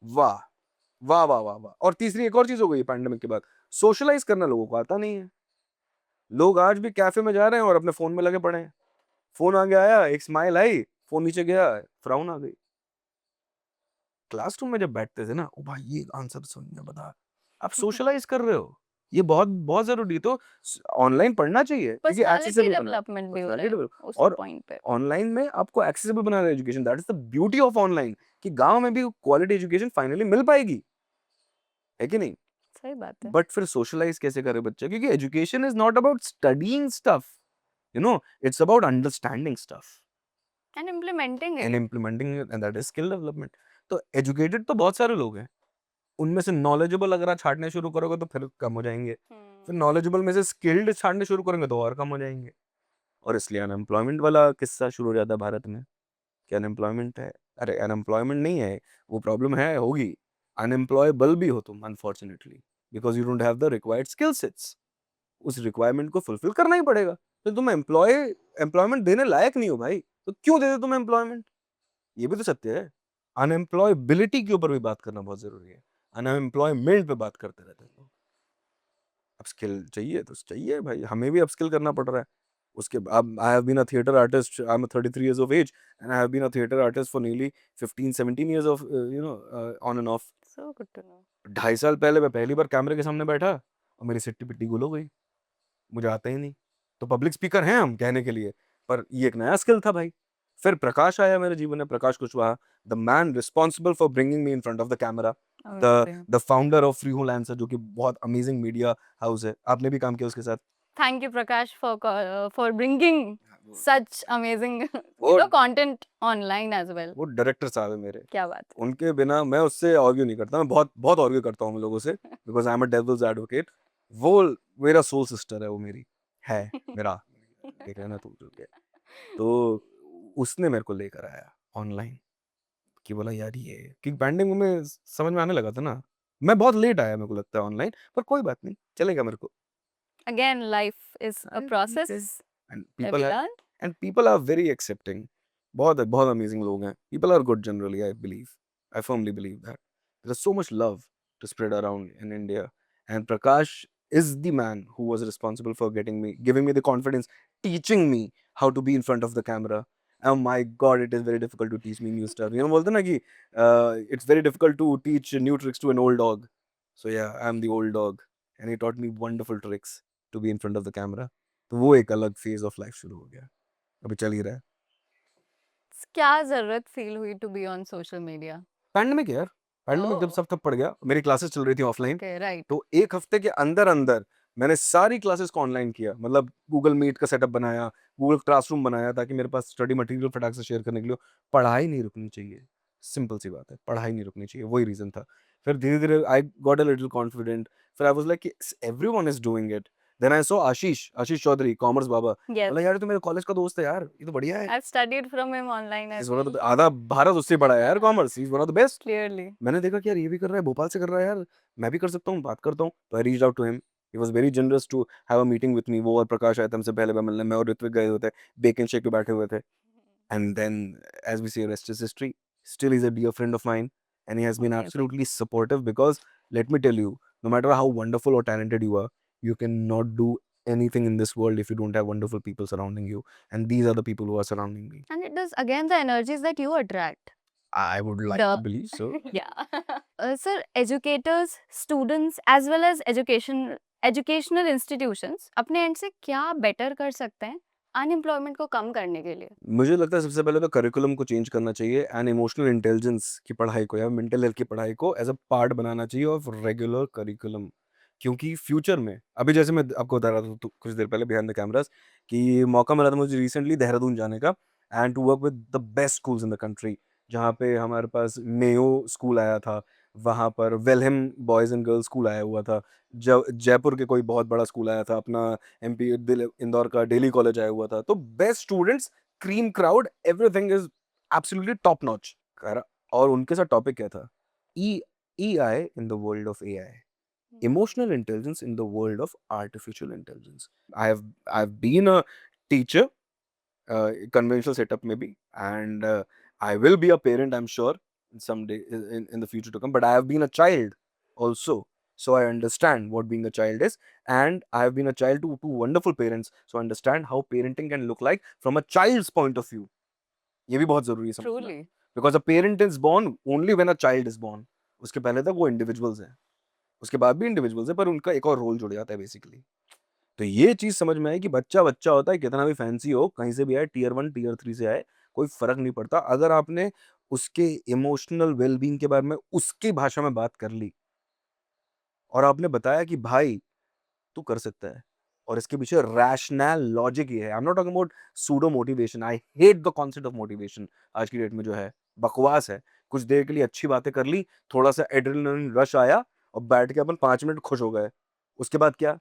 वाह वाह वाह वाह वाह। और तीसरी एक और चीज हो गई पैंडेमिक के बाद, सोशलाइज करना लोगों को आता नहीं है। लोग आज भी कैफे में जा रहे हैं और अपने फोन में लगे पड़े हैं, फोन आगे आया, एक स्माइल आई, फोन नीचे गया, फ्राउन आ गई। क्लासरूम में जब बैठते थे ना, ओ भाई ये आंसर समझ में बता, आप सोशलाइज कर रहे हो, ये बहुत बहुत जरूरी है। तो ऑनलाइन पढ़ना चाहिए क्योंकि पर्सनालिटी एक्सेसिबल बना, डेवलपमेंट भी हो रहा है पर्सनालिटी, उस और पॉइंट पे। ऑनलाइन में आपको एक्सेसिबल बना रहा है education, that is the beauty of online, कि गांव में भी क्वालिटी एजुकेशन फाइनली मिल पाएगी, है कि नहीं। सही बात है। बट फिर सोशलाइज कैसे करे बच्चे, क्योंकि education is not about studying stuff, you know, it's about understanding stuff and implementing and it. Implementing, and that is skill development. तो एजुकेटेड तो बहुत सारे लोग हैं, उनमें से नॉलेजेबल अगर आप छांटने शुरू करोगे तो फिर कम हो जाएंगे, फिर नॉलेजेबल में से स्किल्ड छांटने शुरू करेंगे तो और कम हो जाएंगे, और इसलिए अनएम्प्लॉयमेंट वाला किस्सा शुरू हो जाता है भारत में कि अनएम्प्लॉयमेंट है। अरे अनएम्प्लॉयमेंट नहीं है, वो प्रॉब्लम है, होगी, अनएम्प्लॉयबल भी हो तुम unfortunately, because you don't have the required skill sets. उस रिक्वायरमेंट को फुलफिल करना ही पड़ेगा, तो तुम एम्प्लॉयमेंट देने लायक नहीं हो भाई, तो क्यों दे दे तुम एम्प्लॉयमेंट, ये भी तो सत्य है। अनएम्प्लॉयबिलिटी के ऊपर भी बात करना बहुत जरूरी है, अनएम्प्लॉयमेंट पे बात करते रहते हैं लोग। अपस्किल चाहिए तो चाहिए भाई, हमें भी अपस्किल करना पड़ रहा है। उसके अब I have been a theatre artist, I am 33 years of age, and I have been a theatre artist for nearly 15-17 years of on and off. So good to know. 2.5 साल पहले मैं पहली बार कैमरे के सामने बैठा और मेरी सिट्टी पिट्टी गुल हो गई, मुझे आता ही नहीं। तो पब्लिक स्पीकर हैं हम कहने के लिए, पर ये एक नया स्किल था भाई। फिर प्रकाश आया मेरे जीवन में, Prakash Kushwaha, the man responsible for bringing me in front of the camera, the founder of free hole answer, जो कि बहुत अमेजिंग मीडिया हाउस है, आपने भी काम किया उसके साथ। Thank you Prakash for bringing such amazing वो कंटेंट ऑनलाइन एज वेल। वो डायरेक्टर साहब है मेरे, क्या बात है। उनके बिना मैं उससे आर्ग्यू नहीं करता, मैं बहुत बहुत आर्ग्यू करता हूँ उन लोगों से, because I am a devil's advocate. वो मेरा सोल सिस्टर है, वो मेरी है, मेरा, देख रहे ना तू के। तो उसने मेरे को लेकर आया ऑनलाइन, कि बोला यार ये कि पैंडेमिक में समझ में आने लगा था ना, मैं बहुत लेट आया मेरे को लगता है ऑनलाइन, पर कोई बात नहीं, चलेगा मेरे को। Again life is a process and that we learn. People are very accepting, बहुत बहुत अमेजिंग लोग हैं, people are good generally, I firmly believe that there is so much love to spread around in India, and Prakash is the man who was responsible for giving me the confidence, teaching me how to be in front of the camera. Oh my god, it is very difficult to teach me new stuff, you know, बोलते ना कि it's very difficult to teach new tricks to an old dog. So yeah, I'm the old dog, and he taught me wonderful tricks to be in front of the camera. तो वो एक अलग phase of life शुरू हो गया, अभी चल ही रहा है। क्या जरूरत फील हुई to be on social media? Pandemic यार, पैंडेमिक जब Oh. सब ठप पड़ गया, मेरी क्लासेस चल रही थी ऑफलाइन, ओके राइट। तो एक हफ्ते के अंदर अंदर मैंने सारी क्लासेस को ऑनलाइन किया, मतलब गूगल मीट का सेटअप बनाया, गूगल क्लासरूम बनाया, ताकि मेरे पास स्टडी मटेरियल फटाक से शेयर करने के लिए हो। पढ़ाई नहीं रुकनी चाहिए, सिंपल सी बात है, पढ़ाई नहीं रुकनी चाहिए, वही रीजन था। फिर धीरे धीरे I got a little confident, फिर I was like everyone is doing it. Then I saw Ashish Chaudhary, commerce Baba, yes बोला यार ये तो मेरे कॉलेज का दोस्त है यार, ये तो बढ़िया है, I have studied from him online as is one of well. The आधा भारत उससे पढ़ा है यार, commerce, he is one of the best. Clearly. मैंने देखा कि यार ये भी कर रहा है, भोपाल से कर रहा है यार, मैं भी कर सकता हूँ, बात करता हूँ। तो I reached out to him, he was very generous to have a meeting with me. वो और प्रकाश आया था हमसे पहले, मिलने मैं और ऋत्विक गए हुए थे, बेक एंड शेक पे बैठे हुए थे। And then as we say rest is history, still is a dear friend of mine, and he has been absolutely supportive, because let me tell you, no matter how wonderful or talented you are, you cannot do anything in this world if you don't have wonderful people surrounding you, and these are the people who are surrounding me. And it is again the energies that you attract. I would like Duh. to believe so. Yeah. Sir, educators, students as well as educational institutions अपने and से क्या better कर सकते हैं unemployment को कम करने के लिए? मुझे लगता है सबसे पहले तो करिकुलम को चेंज करना चाहिए एंड इमोशनल इंटेलिजेंस की पढ़ाई को या मेंटल हेल्थ की पढ़ाई को एज अ पार्ट बनाना चाहिए ऑफ रेगुलर करिकुलम, क्योंकि फ्यूचर में अभी जैसे मैं आपको बता रहा था तो कुछ देर पहले बिहाइंड द कैमरास कि मौका मिला था मुझे रिसेंटली देहरादून जाने का and to work with the best schools in the country, जहाँ पे हमारे पास मेयो स्कूल आया था, वहाँ पर Welham boys and girls school आया हुआ था, जयपुर के कोई बहुत बड़ा स्कूल आया था, अपना एमपी इंदौर का डेली कॉलेज आया हुआ था, तो best students, cream crowd, everything is absolutely top notch. और उनके साथ टॉपिक क्या था? EI in the world of AI, emotional intelligence in the world of artificial intelligence. I've been a teacher, conventional setup maybe, and I will be a parent, I'm sure, someday in the future to come. But I have been a child also, so I understand what being a child is, and I have been a child to two wonderful parents, so I understand how parenting can look like from a child's point of view. ये भी बहुत जरूरी है समझना, Truly. because a parent is born only when a child is born. उसके पहले तक वो individuals हैं, उसके बाद भी इंडिविजुअल्स है, पर उनका एक और रोल जुड़ जाता है बेसिकली। तो ये चीज समझ में आई कि बच्चा बच्चा होता है, कितना भी फैंसी हो, कहीं से भी आए, टियर 1 टियर 3 से आए, कोई फर्क नहीं पड़ता। अगर आपने उसके इमोशनल वेलबींग के बारे में उसकी भाषा में बात कर ली और आपने बताया कि भाई तू कर सकता है, और इसके पीछे रैशनल लॉजिक ये है। I am not talking about pseudo motivation, I hate the concept of motivation. आज की डेट में जो है बकवास है। कुछ देर के लिए अच्छी बातें कर ली, थोड़ा सा एड्रेनलिन रश आया और बैठ के अपन 5 मिनट खुश हो गए, उसके बाद क्या?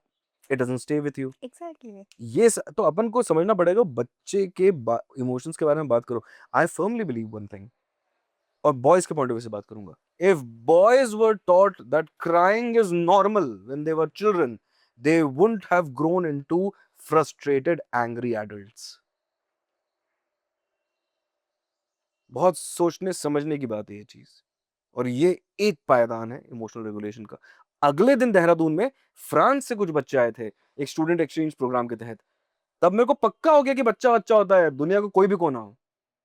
It doesn't stay with you. Exactly. तो अपन को समझना पड़ेगा, बच्चे के इमोशंस के बारे में बात करो। आई फर्मली बिलीव वन थिंग, और बॉयज के पॉइंट ऑफ व्यू से बात करूंगा, if boys were taught that crying is normal when they were children, they wouldn't have grown into frustrated, angry adults. बहुत सोचने समझने की बात है ये चीज, और ये एक पायदान है इमोशनल रेगुलेशन का। अगले दिन देहरादून में फ्रांस से कुछ बच्चे आए थे एक स्टूडेंट एक्सचेंज प्रोग्राम के तहत। तब मेरे को पक्का हो गया कि बच्चा बच्चा होता है, दुनिया को कोई भी कोना हो।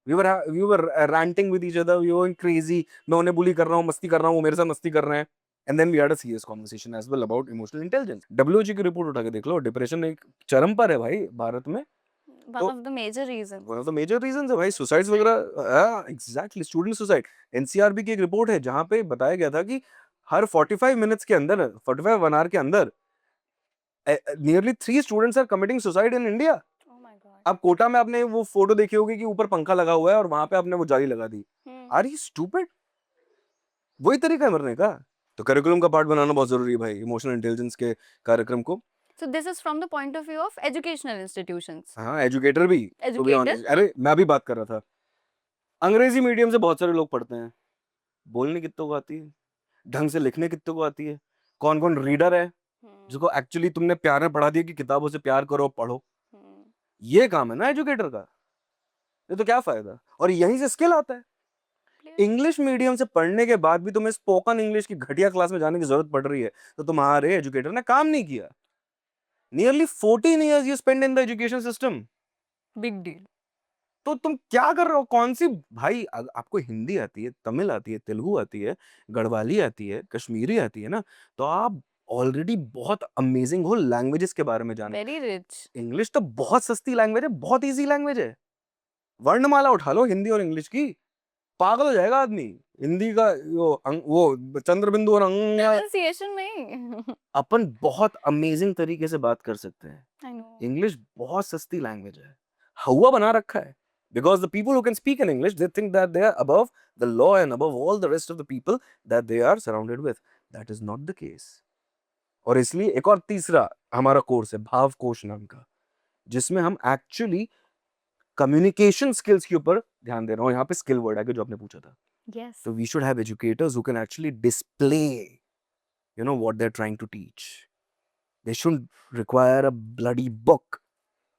we were ranting with each other, we were going crazy, मैं उन्हें बुली कर रहा हूँ, मस्ती कर रहा हूँ, वो मेरे साथ मस्ती कर रहे हैं। And then we had a serious conversation as well about emotional intelligence. WHO की रिपोर्ट उठा के देख लो, डिप्रेशन एक चरम पर है भाई भारत में। One of the major reasons. One of the major reasons है भाई, सुसाइड्स वगैरह। Exactly, student suicide. एनसीआरबी की एक रिपोर्ट है जहां पे बताया गया था कि हर 45 मिनट्स के अंदर, 45 1 आवर के अंदर, nearly 3 students are committing suicide in India. Oh my God. अब कोटा में आपने वो फोटो देखी होगी कि ऊपर पंखा लगा हुआ है और वहां पे आपने वो जाली लगा दी। Are you stupid? वही तरीका है मरने का। तो करिकुलम का पार्ट बनाना बहुत जरूरी है भाई, इमोशनल इंटेलिजेंस के कार्यक्रम को। So this is from the point of view of educational institutions. हाँ, एजुकेटर भी, to be Educator? honest। अरे मैं भी बात कर रहा था, अंग्रेजी मीडियम से बहुत सारे लोग पढ़ते हैं, बोलने कितनों को आती है, ढंग से लिखने कितनों को आती है, कौन कौन रीडर है जिसको एक्चुअली तुमने प्यार में पढ़ा दिया कि किताबों से प्यार करो पढ़ो। ये काम है ना एजुकेटर का। ये तो क्या फायदा? और यहीं से स्किल आता है। इंग्लिश मीडियम से पढ़ने के बाद भी तुम्हें स्पोकन इंग्लिश की घटिया क्लास में जाने की जरूरत पड़ रही है, तो तुम्हारे एजुकेटर ने काम नहीं किया। Nearly 14 years you spend in the education system. Big deal. तो तुम क्या कर रहे हो? कौन सी भाई, आपको हिंदी आती है, तमिल आती है, तेलुगु आती है, गढ़वाली आती है, कश्मीरी आती है ना, तो आप ऑलरेडी बहुत अमेजिंग हो लैंग्वेजेस के बारे में जाने। Very rich. इंग्लिश तो बहुत सस्ती लैंग्वेज है, बहुत इजी लैंग्वेज है। वर्णमाला उठा लो हिंदी और इंग्लिश की, पागल हो जाएगा आदमी। हिंदी का वो चंद्रबिंदु और Pronunciation में. अपन बहुत अमेजिंग तरीके से बात कर सकते हैं। I know. इंग्लिश बहुत सस्ती लैंग्वेज है, हवा बना रखा है। Because the people who can speak in English, they think that they are above the law and above all the rest of the people that they are surrounded with. That is not the case. और इसलिए एक और तीसरा हमारा course है भाव कोश नाम का, जिसमें हम एक्चुअली कम्युनिकेशन स्किल्स के ऊपर ध्यान दे रहे हैं। और यहाँ पे स्किल वर्ड है जो आपने पूछा था। Yes. So we should have educators who can actually display, what they're trying to teach. They shouldn't require a bloody book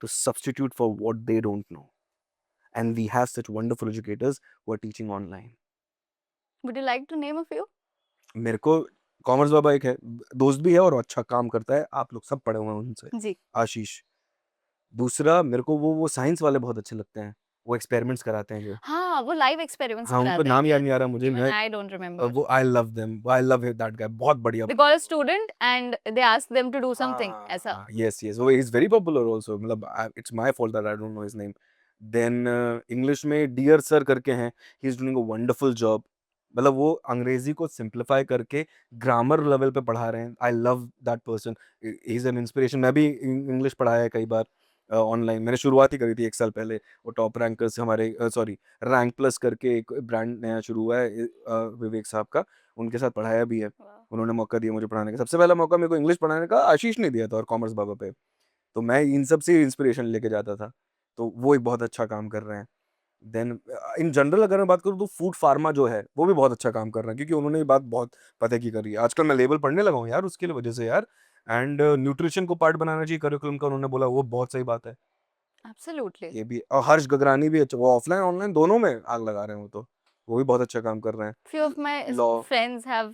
to substitute for what they don't know. And we have such wonderful educators who are teaching online. Would you like to name a few? मेरे को commerce बाबा एक है, दोस्त भी है और अच्छा काम करता है, आप लोग सब पढ़े हुए हैं उनसे, जी। आशीष। दूसरा मेरे को वो साइंस वाले बहुत अच्छे लगते हैं, वो एक्सपेरिमेंट्स कराते हैं जो। हाँ, वो लाइव एक्सपेरिमेंट्स हाँ, उनका कराते नाम हैं। याद नहीं आ रहा मुझे, इवन मैं आई डोंट रिमेंबर। वो I love them, I love that guy, बहुत बढ़िया। They call a student and they ask them to do something ऐसा। यस यस, वो इज वेरी पॉपुलर आल्सो, मतलब it's my fault that I don't know his name. Then English में dear sir करके हैं, he is doing a wonderful job, मतलब वो अंग्रेजी को सिंप्लीफाई करके ग्रामर लेवल पे पढ़ा रहे हैं। आई love that person, he is an inspiration. मैं भी इंग्लिश पढ़ाया है कई बार ऑनलाइन, मैंने शुरुआत ही करी थी 1 साल पहले। वो टॉप रैंकर्स हमारे सॉरी रैंक प्लस करके एक ब्रांड नया शुरू हुआ है विवेक साहब का, उनके साथ पढ़ाया भी है। वाह। उन्होंने मौका दिया मुझे पढ़ाने का, सबसे पहला मौका मेरे को इंग्लिश पढ़ाने का आशीष ने दिया था और कॉमर्स बाबा पे, तो मैं इन सब से इंस्पिरेशन लेके जाता था, तो वो एक बहुत अच्छा काम कर रहे हैं। देन इन जनरल अगर मैं बात करूँ तो फूड फार्मा जो है वो भी बहुत अच्छा काम कर रहा है, क्योंकि उन्होंने ये बात बहुत पते की करी है। आजकल मैं लेबल पढ़ने लगा हूँ यार उसके लिए वजह से यार, एंड न्यूट्रिशन को पार्ट बनाना चाहिए करिकुलम का, उन्होंने बोला, वो बहुत सही बात है। Absolutely। ये भी, और हर्ष गगरानी भी अच्छा, वो ऑफलाइन ऑनलाइन दोनों में आग लगा रहे हैं, वो भी बहुत अच्छा काम कर रहे हैं। Few of my law, friends have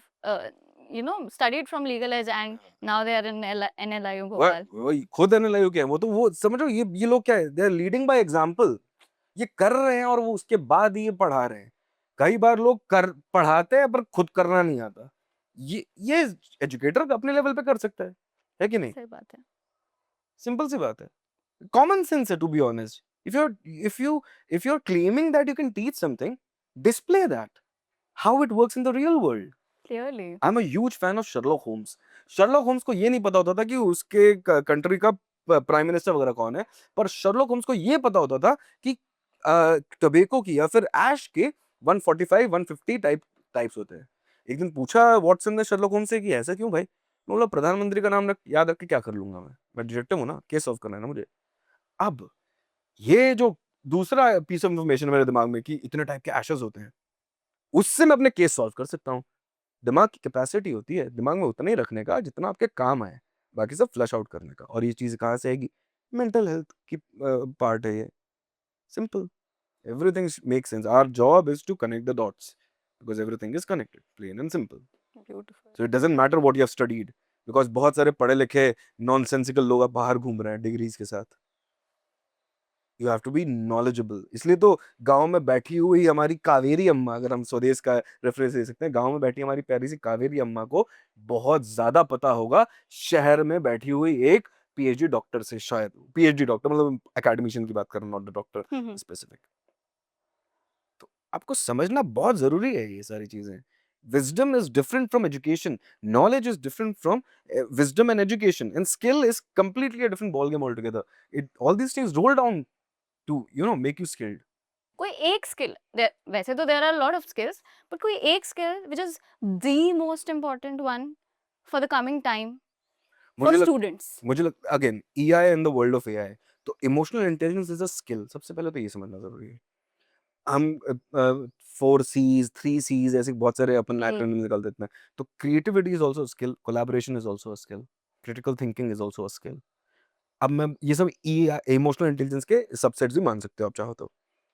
studied from Legal Edge and now they are in NLIU Bhopal। वही खुद एनालाइज के हैं वो, तो वो समझो ये लोग क्या है, they are leading by example, ये कर रहे हैं और वो उसके बाद ये पढ़ा रहे हैं। कई बार लोग कर पढ़ाते हैं पर खुद करना नहीं आता, ये एजुकेटर अपने लेवल पे कर सकता है कि नहीं? सही बात है। सिंपल सी बात है, कॉमन सेंस है to be honest. If you are claiming that you can teach something, display that how it works in the real world. Clearly। I am a huge fan of Sherlock Holmes. Sherlock Holmes को ये नहीं पता होता था कि उसके country का prime minister वगैरह कौन है, पर शर्लॉक होम्स को ये पता होता था कि टबेको की या फिर ऐश के 145 150 टाइप्स होते हैं। एक दिन पूछा वॉटसन ने शर्लॉक होम्स से कि ऐसा क्यों भाई? मैं बोला प्रधानमंत्री का नाम याद रख के क्या कर लूंगा, मैं डिटेक्टिव हूं ना, केस सॉल्व करना है ना मुझे। अब ये जो दूसरा पीस ऑफ इंफॉर्मेशन मेरे दिमाग में कि इतने टाइप के एशेस होते हैं, उससे मैं अपने केस सॉल्व कर सकता हूँ। दिमाग की कैपेसिटी होती है दिमाग में उतना ही रखने का जितना आपके काम आए, बाकी सब फ्लश आउट करने का। और ये चीज कहाँ से आएगी? मेंटल हेल्थ की पार्ट है ये, simple. Everything makes sense, our job is to connect the dots because everything is connected, plain and simple. Beautiful। So it doesn't matter what you have studied, because बहुत सारे पढ़े लिखे nonsensical लोग अब बाहर घूम रहे हैं डिग्रीज के साथ। You have to be knowledgeable. इसलिए तो गांव में बैठी हुई हमारी कावेरी अम्मा, अगर हम स्वदेश का रेफरेंस दे सकते हैं, गांव में बैठी हमारी प्यारी सी कावेरी अम्मा को बहुत ज्यादा पता होगा शहर में बैठी हुई एक पीएचडी डॉक्टर से। शायद पीएचडी डॉक्टर मतलब एकेडमिशियन की बात कर रहा हूं, नॉट द डॉक्टर स्पेसिफिक। तो आपको समझना बहुत जरूरी है ये सारी चीजें। Wisdom is different from education. Knowledge is different from wisdom and education. And skill is completely a different ballgame altogether. All these things roll down to make you skilled. कोई एक स्किल, वैसे तो there are lot of skills, but कोई एक skill which is the most important one for the coming time for students. मुझे again EI in the world of AI, तो emotional intelligence is a skill. सबसे पहले तो ये समझना जरूरी है। हम 4 C's 3 C's ऐसे बहुत सारे अपन एक्रोनिम निकाल देते हैं। तो creativity is also skill, collaboration is also a skill, critical thinking is also a skill. अब मैं ये सब इमोशनल इंटेलिजेंस के सबसेट्स भी मान सकते हो आप चाहो तो,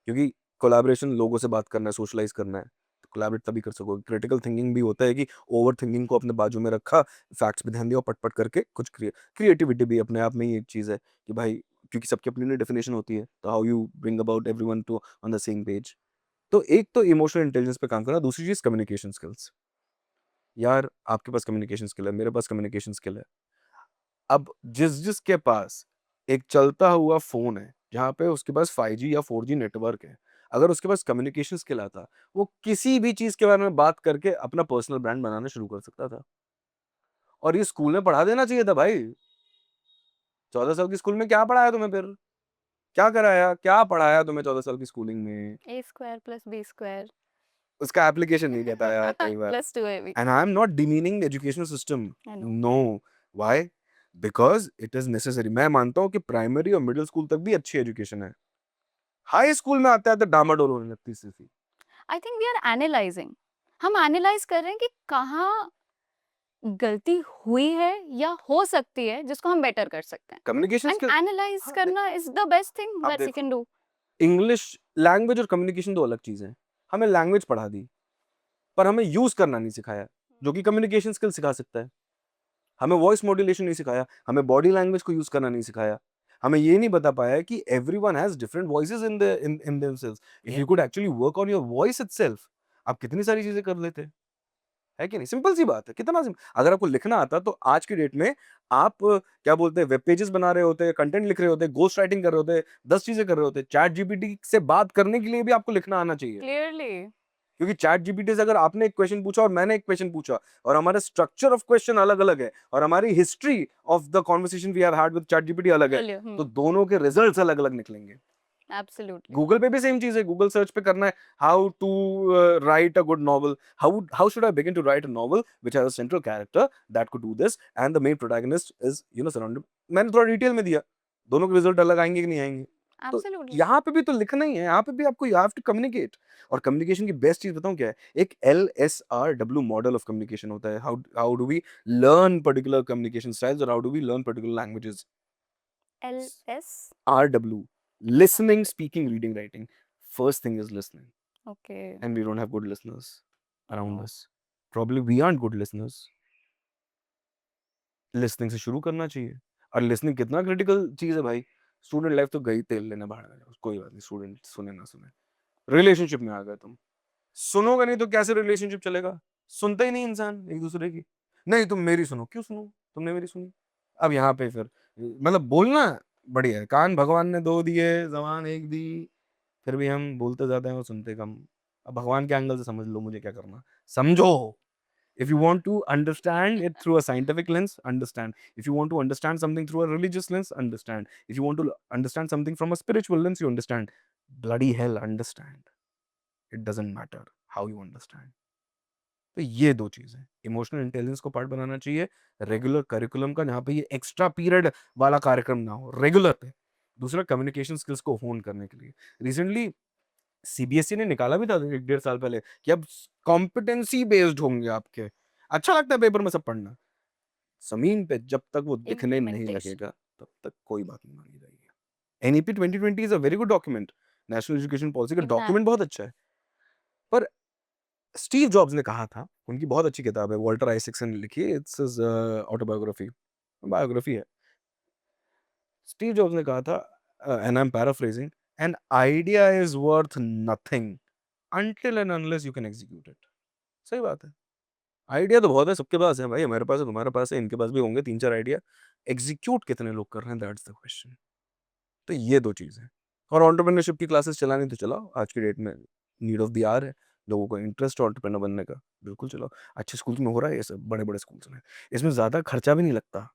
क्योंकि कोलैबोरेशन लोगों से बात करना है, सोशलाइज करना है, तो कोलैबोरेट तभी कर सकोगे। क्रिटिकल थिंकिंग भी होता है कि ओवर थिंकिंग को अपने बाजू में रखा, फैक्ट्स भी ध्यान दिया और पट पट करके कुछ क्रिएटिविटी भी अपने आप में ही एक चीज है कि भाई, क्योंकि सबकी अपनी डेफिनेशन होती है, तो how you bring about everyone to on the same page. तो एक तो इमोशनल इंटेलिजेंस पे काम करना, दूसरी चीज कम्युनिकेशन स्किल्स। यार आपके पास कम्युनिकेशन स्किल है, मेरे पास कम्युनिकेशन स्किल है। अब जिसके पास एक चलता हुआ फोन है जहाँ पे उसके पास 5G या 4G नेटवर्क है, अगर उसके पास कम्युनिकेशन स्किल आता, वो किसी भी चीज के बारे में बात करके अपना पर्सनल ब्रांड बनाना शुरू कर सकता था। और ये स्कूल में पढ़ा देना चाहिए था भाई। 14 साल की स्कूल में क्या पढ़ाया तुम्हें? फिर क्या कराया, क्या पढ़ाया तुम्हें 14 साल की स्कूलिंग में? A² + B²। उसका एप्लीकेशन नहीं कहता यार कई बार। + 2AB। And I'm not demeaning the educational system. I know। No. Why? Because it is necessary. मैं मानता हूँ कि प्राइमरी और मिडिल स्कूल तक भी अच्छी एजुकेशन है। हाई स्कूल में आते आते डामाडोल होने लगती है स्थिति। I think we are analysing, हम एनालाइज कर रहे हैं कि कहाँ गलती हुई है या हो सकती है जिसको हम बेटर कर सकते हैं। कम्युनिकेशन एंड स्किल, एनालाइज हाँ, करना इज द बेस्ट थिंग अब दैट वी देखो, कैन डू। इंग्लिश लैंग्वेज और कम्युनिकेशन दो अलग चीजें हैं। हमें लैंग्वेज पढ़ा दी पर हमें यूज करना नहीं सिखाया। जो कि कम्युनिकेशन स्किल सिखा सकता है। हमें वॉइस मॉड्यूलेशन नहीं सिखाया, हमें बॉडी लैंग्वेज को यूज करना नहीं सिखाया, हमें ये नहीं बता पाया कि everyone has different voices in themselves. If you could actually work on your voice itself, आप कितनी सारी चीजें कर लेते, है कि नहीं? सिंपल सी बात है, कितना अगर आपको लिखना आता तो आज की डेट में आप क्या बोलते हैं, वेब पेजेस बना रहे होते, कंटेंट लिख रहे होते, गोस्ट राइटिंग कर रहे होते, 10 चीजें कर रहे होते। चैट जीपीटी से बात करने के लिए भी आपको लिखना आना चाहिए, क्लियरली क्योंकि चैट जीपीटी से अगर आपने एक क्वेश्चन पूछा और मैंने एक क्वेश्चन पूछा और हमारा स्ट्रक्चर ऑफ क्वेश्चन अलग अलग है और हमारी history of the conversation we have had with ChatGPT अलग है, तो दोनों के रिजल्ट्स अलग अलग निकलेंगे। एब्सोल्युटली गूगल पे भी सेम चीज है, गूगल सर्च पे करना है how to write a good novel, how should I begin to write a novel which has a central character that could do this and the main protagonist is surrounded. मैंने थोड़ा detail में दिया, दोनों के result अलग आएंगे कि नहीं आएंगे? तो एब्सोल्युटली यहाँ पे भी तो लिखना ही है, यहाँ पे भी आपको यू हैव टू कम्युनिकेट। और कम्युनिकेशन की बेस्ट चीज बताऊं क्या है? एक LSRW मॉडल ऑफ कम्युनिकेशन होता है। How do we learn particular communication styles और how do we learn particular languages? LS RW, listening, speaking, reading, writing. First thing is listening, okay and we don't have good listeners around us. Probably we aren't good listeners. Listening से शुरू करना चाहिए। और listening कितना critical चीज है भाई। Student life तो गई तेल लेने बाहर आ जाओ, कोई बात नहीं, स्टूडेंट सुने ना सुने। रिलेशनशिप में आ गए तुम, सुनोगे नहीं तो कैसे रिलेशनशिप चलेगा? सुनता ही नहीं इंसान एक दूसरे की। नहीं तुम मेरी सुनो, क्यों सुनो? तुमने मेरी सुनी। अब यहाँ पे फिर मतलब बोलना बढ़िया है, कान भगवान ने दो दिए, जबान एक दी, फिर भी हम बोलते जाते हैं और सुनते कम। अब भगवान के एंगल से समझ लो, मुझे क्या करना, समझो। If you want to understand it through a scientific lens, understand. If you want to understand something through a religious lens, understand. If you want to understand something from a spiritual lens, you understand. Bloody hell, understand. It doesn't matter how you understand. तो ये दो चीजें, emotional intelligence को part बनाना चाहिए regular curriculum का, जहाँ पे ये एक्स्ट्रा पीरियड वाला कार्यक्रम ना हो, रेगुलर पे। दूसरा, कम्युनिकेशन स्किल्स को होन करने के लिए रिसेंटली सीबीएसई ने निकाला भी था 1-1.5 साल पहले कि अब कॉम्पिटेंसी बेस्ड होंगे आपके। अच्छा लगता है पेपर में सब पढ़ना, जमीन पे जब तक वो दिखने नहीं Implementation. लगेगा तब तक कोई बात नहीं मानी जाएगी। NEP 2020 is a very good document, national education policy का डॉक्यूमेंट बहुत अच्छा है। पर स्टीव जॉब्स ने कहा था, उनकी बहुत अच्छी किताब है, वॉल्टर आइजैक्सन ने लिखी है, इट्स हिज ऑटोबायोग्राफी, बायोग्राफी है। स्टीव जॉब्स ने कहा था, and I M paraphrasing, an idea is worth nothing until and unless you can execute it. सही बात है। आइडिया तो बहुत है, सबके पास है भाई, हमारे पास है, तुम्हारे पास है, इनके पास भी होंगे 3-4 आइडिया। एग्जीक्यूट कितने लोग कर रहे हैं, दैट्स द क्वेश्चन। तो ये दो चीजें। और एंटरप्रेन्योरशिप की क्लासेस चलानी तो चलाओ, आज की डेट में नीड ऑफ द आवर है। लोगों को इंटरेस्ट एंटरप्रेन्योर बनने का, बिल्कुल चलाओ। अच्छे स्कूल्स में हो रहा है ये सब, बड़े-बड़े स्कूल्स में। इसमें ज़्यादा खर्चा भी नहीं लगता।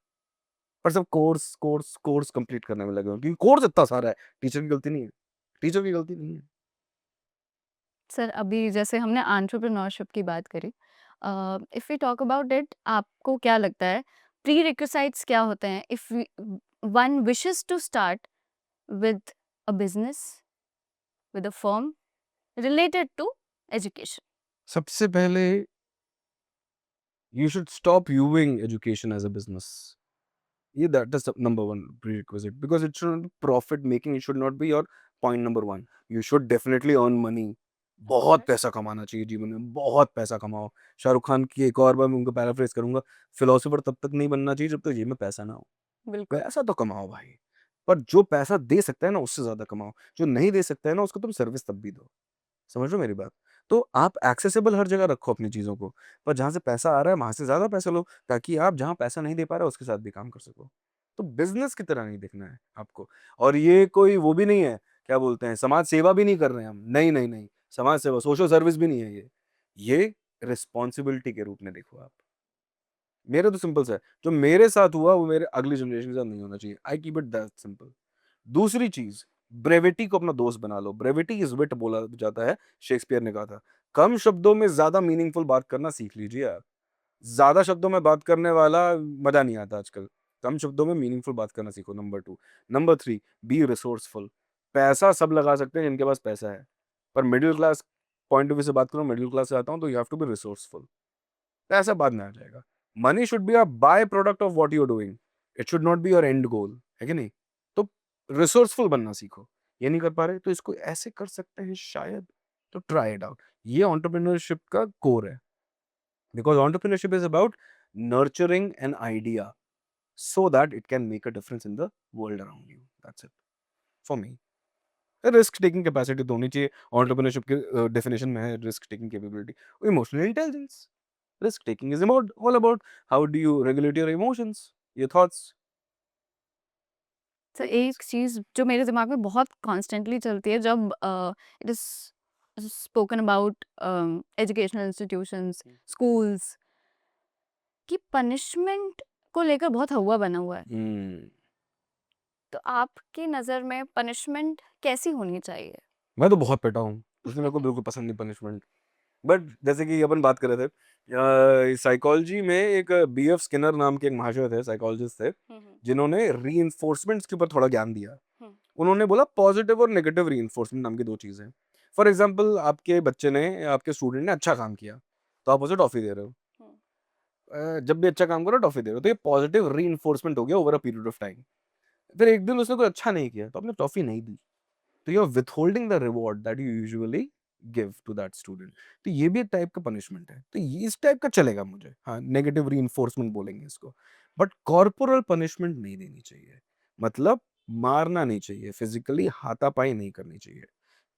पर सब कोर्स कंप्लीट करने में लगे हुए हैं, क्योंकि कोर्स इतना सारा है, टीचर की गलती नहीं है। टीचर की गलती नहीं है। सर अभी जैसे हमने एंटरप्रेन्योरशिप की बात करी, if we talk about it, आपको क्या लगता है प्री रिक्विजिट्स क्या होते हैं if one wishes to start with a business, with a firm related to education? सबसे पहले you should stop viewing education as a business. That is the number one prerequisite, because it shouldn't be profit making, it should not be your point number one. You should definitely earn money. बहुत पैसा कमाना चाहिए जीवन में, बहुत पैसा कमाओ। शाहरुख खान की एक और बार मैं उनको पैराफ्रेज करूंगा, फिलोसोफर तब तक नहीं बनना चाहिए जब तक जेब में पैसा ना हो। बिल्कुल पैसा तो कमाओ भाई, पर जो पैसा दे सकता है ना उससे ज्यादा कमाओ, जो नहीं दे सकता है ना उसको तुम सर्विस तब भी दो। समझ रहे हो मेरी बात? तो आप एक्सेसिबल हर जगह रखो अपनी चीज़ों को, पर जहाँ से पैसा आ रहा है वहाँ से ज़्यादा पैसा लो, ताकि आप जहाँ पैसा नहीं दे पा रहे हो उसके साथ भी काम कर सको। तो बिज़नेस की तरह नहीं देखना है आपको। और ये कोई वो भी नहीं है, क्या बोलते हैं, समाज सेवा भी नहीं कर रहे हैं हम। नहीं, नहीं, नहीं, समाज सेवा, सोशल सर्विस भी नहीं है ये। ये रिस्पॉन्सिबिलिटी के रूप में देखो आप। मेरा तो सिंपल सा है, जो मेरे साथ हुआ वो मेरे अगली जनरेशन के साथ नहीं होना चाहिए। I keep it that simple. दूसरी चीज, ब्रेविटी को अपना दोस्त बना लो। ब्रेविटी इज विट बोला जाता है, शेक्सपियर ने कहा था। कम शब्दों में ज्यादा मीनिंगफुल बात करना सीख लीजिए आप। ज्यादा शब्दों में बात करने वाला मजा नहीं आता आजकल। कम शब्दों में मीनिंगफुल बात करना सीखो, नंबर 2। Number 3, B resourceful. पैसा सब लगा सकते हैं जिनके पास पैसा है, पर middle class point of view से बात करो, मिडिल क्लास से आता हूँ, तो you have to be resourceful. पैसा बाद में आ जाएगा। Money should be a by product of what you are doing, it should not be your end goal, है कि नहीं? तो रिसोर्सफुल बनना सीखो। ये नहीं कर पा रहे तो इसको ऐसे कर सकते हैं शायद, तो ट्राई इट आउट। ये एंटरप्रेन्योरशिप का कोर है। Because entrepreneurship is about nurturing an idea so that it can make a difference in the world around you. That's it for me. Risk taking capacity तो होनी चाहिए. Entrepreneurship के definition में है risk taking capability. Emotional intelligence. Risk taking is about all about how do you regulate your emotions, your thoughts. तो एक चीज़ जो मेरे दिमाग में बहुत कॉन्स्टेंटली चलती है जब it is spoken about educational institutions, schools, कि पनिशमेंट को लेकर बहुत हवा बना हुआ है. तो आपकी नज़र में पनिशमेंट कैसी होनी चाहिए? मैं तो बहुत पिटा हूँ, इसलिए मेरे को बिल्कुल पसंद नहीं पनिशमेंट. बट जैसे कि अपन बात कर रहे थे, साइकोलॉजी में एक बीएफ स्किनर नाम के एक महाशय थे, साइकोलॉजिस्ट थे, जिन्होंने रीइंफोर्समेंट्स के ऊपर थोड़ा ज्ञान दिया. उन्होंने बोला पॉजिटिव और नेगेटिव रीइंफोर्समेंट नाम की दो चीजें हैं. फॉर एग्जाम्पल, आपके बच्चे ने, आपके स्टूडेंट ने अच्छा काम किया तो आप उसे टॉफी दे रहे हो. जब भी अच्छा काम करो टॉफी दे रहे हो, तो ये पॉजिटिव रीइंफोर्समेंट हो गया over a period of time. फिर एक दिन उसने कोई अच्छा नहीं किया तो आपने टॉफी नहीं दी, तो you are withholding the reward that you usually give to that student. तो ये भी एक टाइप का पनिशमेंट है. तो ये इस टाइप का चलेगा मुझे. हाँ, नेगेटिव रीइंफोर्समेंट बोलेंगे इसको. बट कॉर्पोरल पनिशमेंट नहीं देनी चाहिए. मतलब मारना नहीं चाहिए, फिजिकली हाथापाई नहीं करनी चाहिए.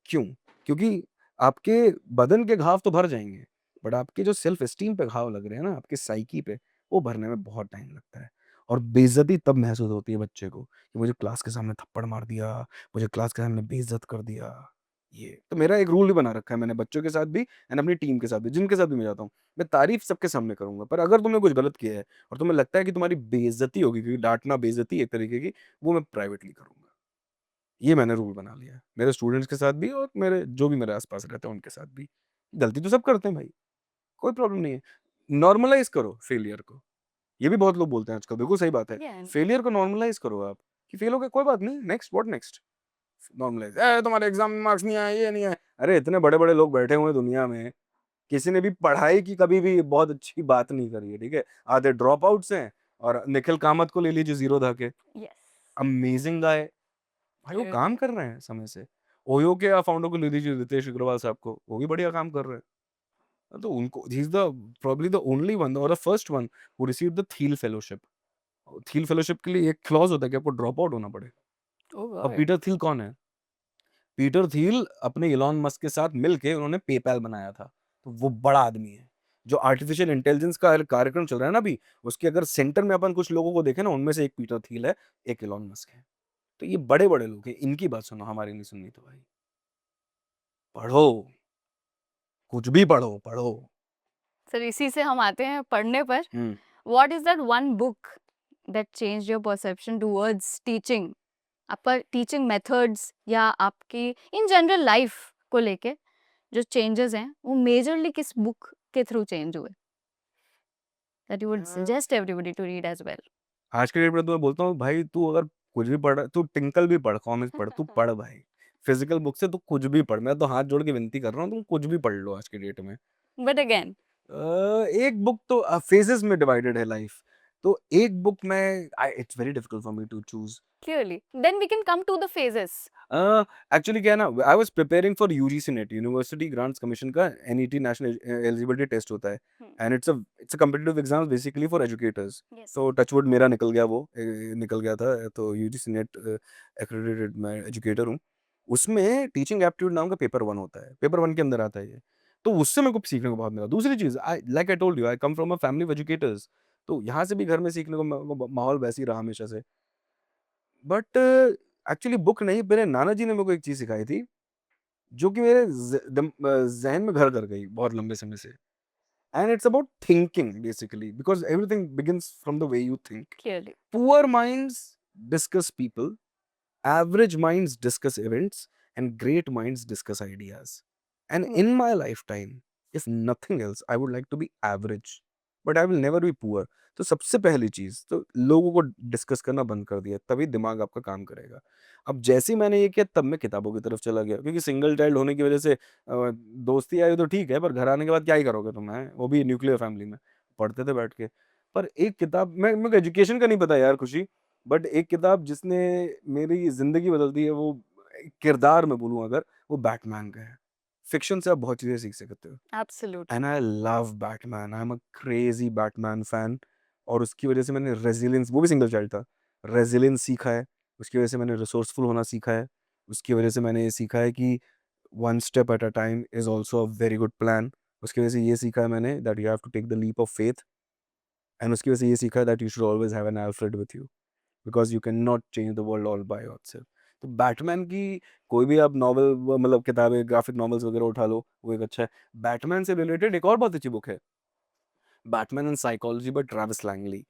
क्यों? क्योंकि आपके बदन के घाव तो भर जाएंगे, बट आपके जो सेल्फ एस्टीम पे घाव लग रहे हैं ना, आपके साइकी पे, वो भरने में बहुत टाइम लगता है. और बेइज्जती तब महसूस होती है बच्चे को कि मुझे क्लास के सामने थप्पड़ मार दिया, मुझे क्लास के सामने बेइज्जत कर दिया. ये तो मेरा एक रूल भी बना रखा है मैंने, बच्चों के साथ भी एंड अपनी टीम के साथ भी, जिनके साथ भी मैं जाता हूँ. मैं तारीफ सबके सामने करूंगा, पर अगर तुमने कुछ गलत किया है और तुम्हें लगता है कि तुम्हारी बेइज्जती होगी, क्योंकि डांटना बेइज्जती एक तरीके की, वो मैं प्राइवेटली करूंगा. ये मैंने रूल बना लिया है मेरे स्टूडेंट्स के साथ भी और मेरे जो भी मेरे आसपास रहते हैं उनके साथ भी. गलती तो सब करते हैं भाई, कोई प्रॉब्लम नहीं है. नॉर्मलाइज करो फेलियर को. ये भी बहुत लोग बोलते हैं आजकल, बिल्कुल सही बात है. Yeah. फेलियर को नॉर्मलाइज करो आप, कि फेल हो गए कोई बात नहीं, नेक्स्ट व्हाट नेक्स्ट. नॉर्मलाइज, ए तुम्हारे एग्जाम में मार्क्स नहीं आए, ये नहीं आए. अरे इतने बड़े बड़े लोग बैठे हुए हैं दुनिया में, किसी ने भी पढ़ाई की कभी भी बहुत अच्छी बात नहीं करी है, ठीक है. आधे ड्रॉप आउट्स हैं. और निखिल कामत को ले लीजिए, जीरो था के, Yes. Amazing guy. भाई वो काम कर रहे हैं समय से. ओयो के फाउंडर को ले लीजिए, रितेश अग्रवाल साहब को, वो भी बढ़िया काम कर रहे हैं. तो उनको, he is the probably the only one और the first one who received the Thiel fellowship. Thiel fellowship के लिए एक क्लॉज होता है कि आपको ड्रॉप आउट होना पड़े. Oh अब God. पीटर थील कौन है? पीटर थील अपने इलॉन मस्क के साथ मिलके उन्होंने पेपैल बनाया था. तो वो बड़ा आदमी है. जो आर्टिफिशियल इंटेलिजेंस का कार्यक्रम चल रहा है ना अभी, उसके अगर सेंटर में अपन कुछ लोगों को देखें ना, उनमें से एक पीटर थील है, एक इलॉन मस्क है. तो ये बड़े बड़े लोग हैं, इनकी बात सुनो, हमारी नहीं सुननी तो भाई. पढ़ो, कुछ भी पढ़ो, पढ़ो. सर इसी से हम आते हैं पढ़ने पर. हम्म. What is that one book that changed your perception towards teaching? आपका टीचिंग मेथड्स या आपकी इन जनरल लाइफ को लेके जो चेंजेस हैं वो मेजरली किस बुक के थ्रू चेंज हुए that you would suggest everybody to read as well? आज के डेट में तो मैं बोलता हूँ भाई, तू अगर कुछ भी पढ़, तू टिंकल भी पढ़, कॉमिक्स पढ़, तू पढ़ भाई. फिजिकल बुक से तू कुछ भी पढ़. मैं तो हाथ जोड़ के विनती कर रहा हूँ, तुम कुछ भी पढ़ लो आज के डेट में. But again, एक बुक तो फेजेस में डिवाइडेड है लाइफ. तो एक बुक में it's very difficult for me to choose. clearly, then we can come to the phases. Actually क्या है ना, I was preparing for UGC NET, University Grants Commission का एनईटी नेशनल एलिजिबिलिटी टेस्ट होता है. And it's a competitive exam basically for educators. Yes. तो touchwood मेरा निकल गया, वो निकल गया था. तो यूजीसी नेट एक्रेडिटेड मैं एजुकेटर हूँ. उसमें टीचिंग एप्टीट्यूड नाम का पेपर 1 होता है, पेपर 1 के अंदर आता है ये. तो उससे मेरे को सीखने को बहुत मिला. दूसरी चीज, like I told you, I come from a family of educators. तो यहाँ से भी घर में सीखने को माहौल वैसे ही रहा हमेशा से. बट एक्चुअली बुक नहीं, मेरे नाना जी ने मेरे को एक चीज सिखाई थी, जो कि मेरे जहन में घर कर गई बहुत लंबे समय से. And it's about thinking basically, because everything begins from the way you think. Clearly. Poor minds discuss people, average minds discuss events, and great minds discuss ideas. And in my lifetime, if nothing else, I would like to be average, but I will never be poor. तो सबसे पहली चीज तो लोगों को discuss करना बंद कर दिया, तभी दिमाग आपका काम करेगा. अब जैसे ही मैंने ये किया, तब मैं किताबों की तरफ चला गया, क्योंकि सिंगल चाइल्ड होने की वजह से दोस्ती आई तो ठीक है, पर घर आने के बाद क्या ही करोगे तुम, हैं वो भी न्यूक्लियर फैमिली में. पढ़ते थे बैठ के. पर एक किताब, मैं मेरे को एजुकेशन का नहीं पता यार खुशी, बट एक किताब जिसने मेरी जिंदगी बदल दी है, वो किरदार में बोलूँ अगर, वो बैटमैन का है. फिक्शन से आप बहुत चीजें सीख सकते हो। Absolutely. And I love Batman, I am a crazy Batman fan. और उसकी वजह से मैंने रेजिलियंस, वो भी सिंगल चाइल्ड था, रेजिलियंस सीखा है। उसकी वजह से मैंने रिसोर्सफुल होना सीखा है। उसकी वजह से मैंने ये सीखा है कि one step at a time is also a very good plan. उसकी वजह से ये सीखा है मैंने that you have to take the leap of faith. And उसकी वजह से ये सीखा है that you should always have an Alfred with you, because you can not change the world all by yourself. तो बैटमैन की कोई भी आप नॉवल, मतलब किताबें, ग्राफिक नॉवेल्स वगैरह उठा लो, वो एक अच्छा है। बैटमैन से रिलेटेड एक और बहुत अच्छी बुक है, Batman and psychology by Travis Langley.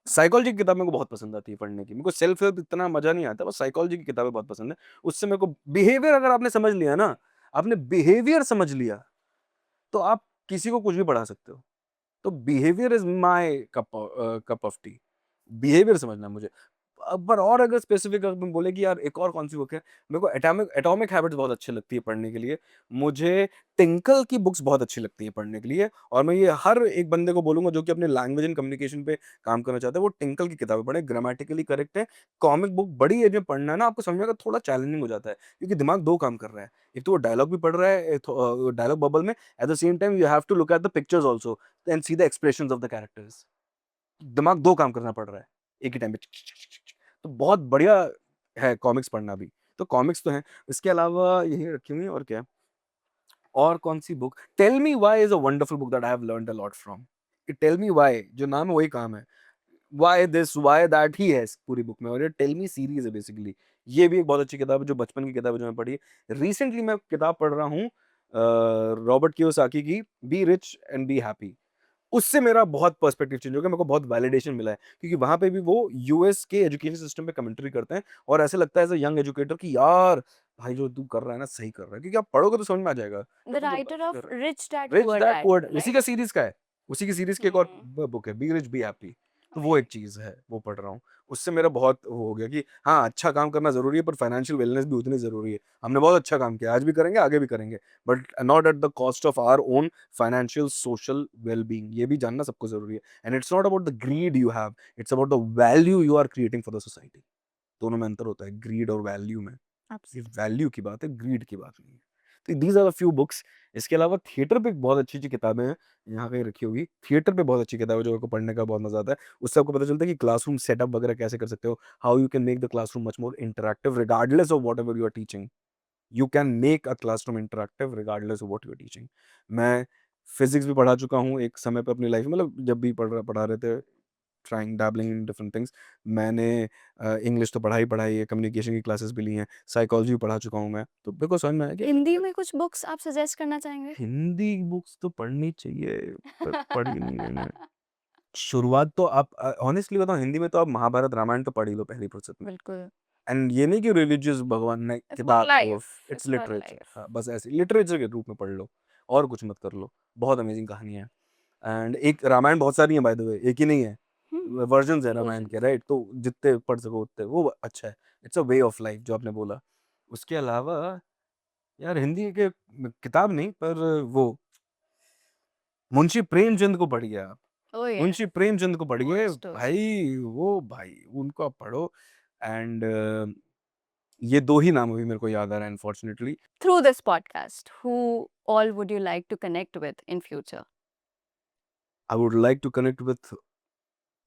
Psychology की किताब मेरे को बहुत पसंद आती है पढ़ने की। मेरे को सेल्फ हेल्प इतना मजा नहीं आता, बस साइकोलॉजी की किताबें बहुत पसंद है। उससे मेरे को बिहेवियर, अगर आपने समझ लिया ना, आपने बिहेवियर समझ लिया, तो आप किसी को कुछ भी पढ़ा सकते हो। तो behaviour is my cup of T. Behaviour समझना है मुझे। पर और अगर स्पेसिफिक अगर तुम बोले कि यार एक और कौन सी बुक है, मेरे को एटॉमिक एटॉमिक हैबिट्स बहुत अच्छी लगती है पढ़ने के लिए। मुझे टिंकल की बुक्स बहुत अच्छी लगती है पढ़ने के लिए। और मैं ये हर एक बंदे को बोलूंगा जो कि अपने लैंग्वेज एंड कम्युनिकेशन पे काम करना चाहता है, वो टिंकल की किताबें पढ़े, ग्रामेटिकली करेक्ट है। कॉमिक बुक बड़ी एज में पढ़ना है ना, आपको समझने का थोड़ा चैलेंजिंग हो जाता है, क्योंकि दिमाग दो काम कर रहा है। एक तो वो डायलॉग भी पढ़ रहा है डायलॉग बबल में, at the same time you have to look at the pictures also and see the expressions of the characters. दिमाग दो काम करना पड़ रहा है एक ही टाइम पे। तो बहुत बढ़िया है कॉमिक्स पढ़ना भी। तो कॉमिक्स तो हैं, इसके अलावा यही रखी हुई है। और क्या है? और कौन सी book? Tell me why is a wonderful book that I have learned a lot from. Tell me why, जो नाम है वही काम है। व्हाई दिस व्हाई दैट ही है इस पूरी बुक में। और ये टेल मी सीरीज है बेसिकली। ये भी एक बहुत अच्छी किताब है, जो बचपन की किताब है, जो मैं पढ़ी। रिसेंटली मैं किताब पढ़ रहा हूँ रॉबर्ट कियोसाकी की, be rich and be happy. उससे मेरा बहुत पर्सपेक्टिव चेंज हो गया, मेरे को बहुत वैलिडेशन मिला है, क्योंकि वहां पे भी वो यूएस के एजुकेशन सिस्टम पे कमेंट्री करते हैं। और ऐसे लगता है एज अ यंग एजुकेटर कि यार भाई जो तू कर रहा है ना सही कर रहा है, क्योंकि आप पढ़ोगे तो समझ में आ जाएगा the writer of rich dad rich poor dad dad, poor, उसी का राइट? सीरीज का है। उसी की सीरीज की एक और बुक है, बी रिच बी हैप्पी। तो वो एक चीज है, वो पढ़ रहा हूँ। उससे मेरा बहुत वो हो गया कि हाँ, अच्छा काम करना जरूरी है, पर फाइनेंशियल वेलनेस भी उतनी जरूरी है। हमने बहुत अच्छा काम किया, आज भी करेंगे, आगे भी करेंगे, but not at the cost of our own financial social well being. ये भी जानना सबको जरूरी है। And it's not about the greed you have, it's about the value you are creating for the society. दोनों में अंतर होता है, ग्रीड और वैल्यू में। ये वैल्यू की बात है, ग्रीड की बात नहीं है। तो these are the few books. इसके अलावा थिएटर पे बहुत अच्छी अच्छी किताबें हैं, यहाँ कहीं रखी होगी। थिएटर पे बहुत अच्छी किताब है, जो आपको पढ़ने का बहुत मजा आता है। उससे आपको पता चलता है कि क्लासरूम सेटअप वगैरह कैसे कर सकते हो, how you can make the classroom much more interactive regardless of whatever you are teaching. You can make a classroom interactive regardless of what you are teaching. मैं फिजिक्स भी पढ़ा चुका हूँ एक समय पे अपनी लाइफ में, मतलब जब भी पढ़ा रहे थे, ट्राइंग डैबलिंग इन डिफरेंट थिंग्स। मैंने इंग्लिश तो पढ़ाई है, कम्युनिकेशन की क्लासेस भी ली हैं, साइकोलॉजी भी पढ़ा चुका हूँ मैं। तो मेरे को समझ में आया कि हिंदी में कुछ बुक्स आप सजेस्ट करना चाहेंगे? हिंदी बुक्स तो पढ़नी चाहिए, पर पढ़ी नहीं मैंने। शुरुआत तो आप ऑनेस्टली बताऊँ, हिंदी में तो आप महाभारत रामायण तो पढ़ ही लो पहली फुर्सत में। बिल्कुल। एंड ये नहीं कि रिलीजियस भगवान ने इट्स फॉर किताब को, life, it's it's for literature. Life. हाँ, बस ऐसे लिटरेचर के रूप में पढ़ लो, और कुछ मत कर लो। बहुत अमेजिंग कहानी है। एंड एक रामायण बहुत सारी है बाय द वे, एक ही नहीं है, वर्जन्स है रामायण के, वर्जन्स। राइट? तो जितने पढ़ सको उतने, वो अच्छा है। It's a way of life जो आपने बोला। उसके अलावा यार हिंदी के किताब नहीं, पर वो मुंशी प्रेमचंद को पढ़िए आप। ओह मुंशी यस, प्रेमचंद को पढ़िए टोस्ट टोस्ट। भाई, वो भाई उनको आप पढ़ो। एंड ये दो ही नाम अभी मेरे को याद आ रहा है unfortunately. Through this podcast, who all would you like to connect with in future? I would like to connect with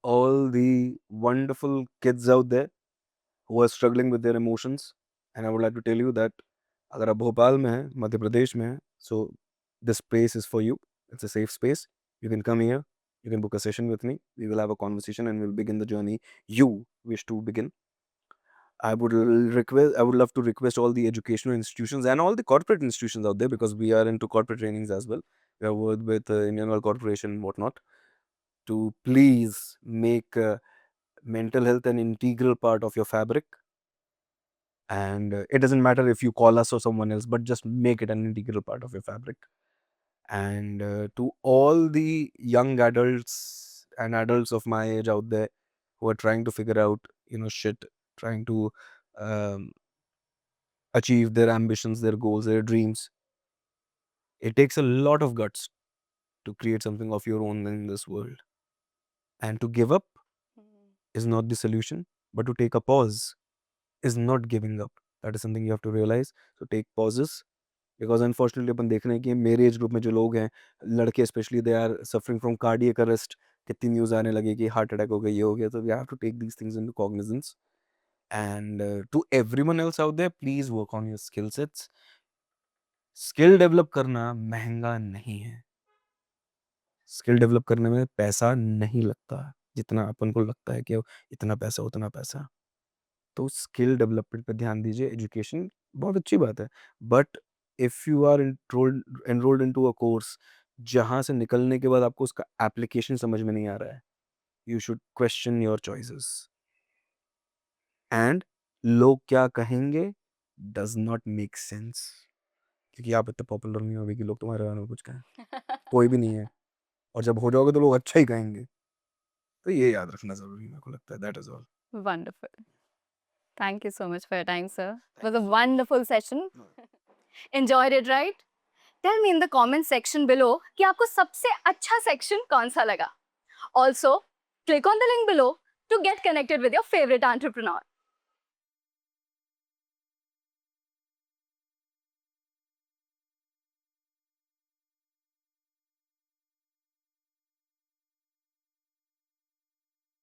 all the wonderful kids out there who are struggling with their emotions. And I would like to tell you that अगर आप भोपाल में हैं, मध्य प्रदेश में हैं, so this place is for you. It's a safe space. You can come here. You can book a session with me. We will have a conversation and we'll begin the journey you wish to begin. I would request. I would love to request all the educational institutions and all the corporate institutions out there, because we are into corporate trainings as well. We have worked with Indian Oil Corporation and whatnot, to please make mental health an integral part of your fabric. And it doesn't matter if you call us or someone else, but just make it an integral part of your fabric. And to all the young adults and adults of my age out there who are trying to figure out, shit, trying to um, achieve their ambitions, their goals, their dreams, it takes a lot of guts to create something of your own in this world. And to give up is not the solution, but to take a pause is not giving up. That is something you have to realize. So take pauses, because unfortunately अपन देख रहे हैं कि मेरे age group में जो लोग हैं, लड़के specially, they are suffering from cardiac arrest. कितनी न्यूज़ आने लगी कि हार्ट अटैक हो गया, ये हो गया। तो we have to take these things into cognizance. And to everyone else out there, please work on your skill sets. Skill develop करना महंगा नहीं है। स्किल डेवलप करने में पैसा नहीं लगता जितना अपन को लगता है कि इतना पैसा उतना पैसा। तो स्किल डेवलपमेंट पे ध्यान दीजिए। एजुकेशन बहुत अच्छी बात है, but if you are enrolled into a course जहां से निकलने के बाद आपको उसका एप्लीकेशन समझ में नहीं आ रहा है, you should question your choices. And लोग क्या कहेंगे डज नॉट मेक सेंस, क्योंकि आप इतने पॉपुलर नहीं होगे कि लोग तुम्हारे बारे में कुछ कहें। कोई भी नहीं है, और जब हो जाओगे तो लोग अच्छा ही कहेंगे। तो ये याद रखना जरूरी मेरे को लगता है। That is all. Wonderful. Thank you so much for your time, sir. It was a wonderful session. Enjoyed it, right? Tell me in the comment section below कि आपको सबसे अच्छा section कौन सा लगा. Also, click on the link below to get connected with your favorite entrepreneur.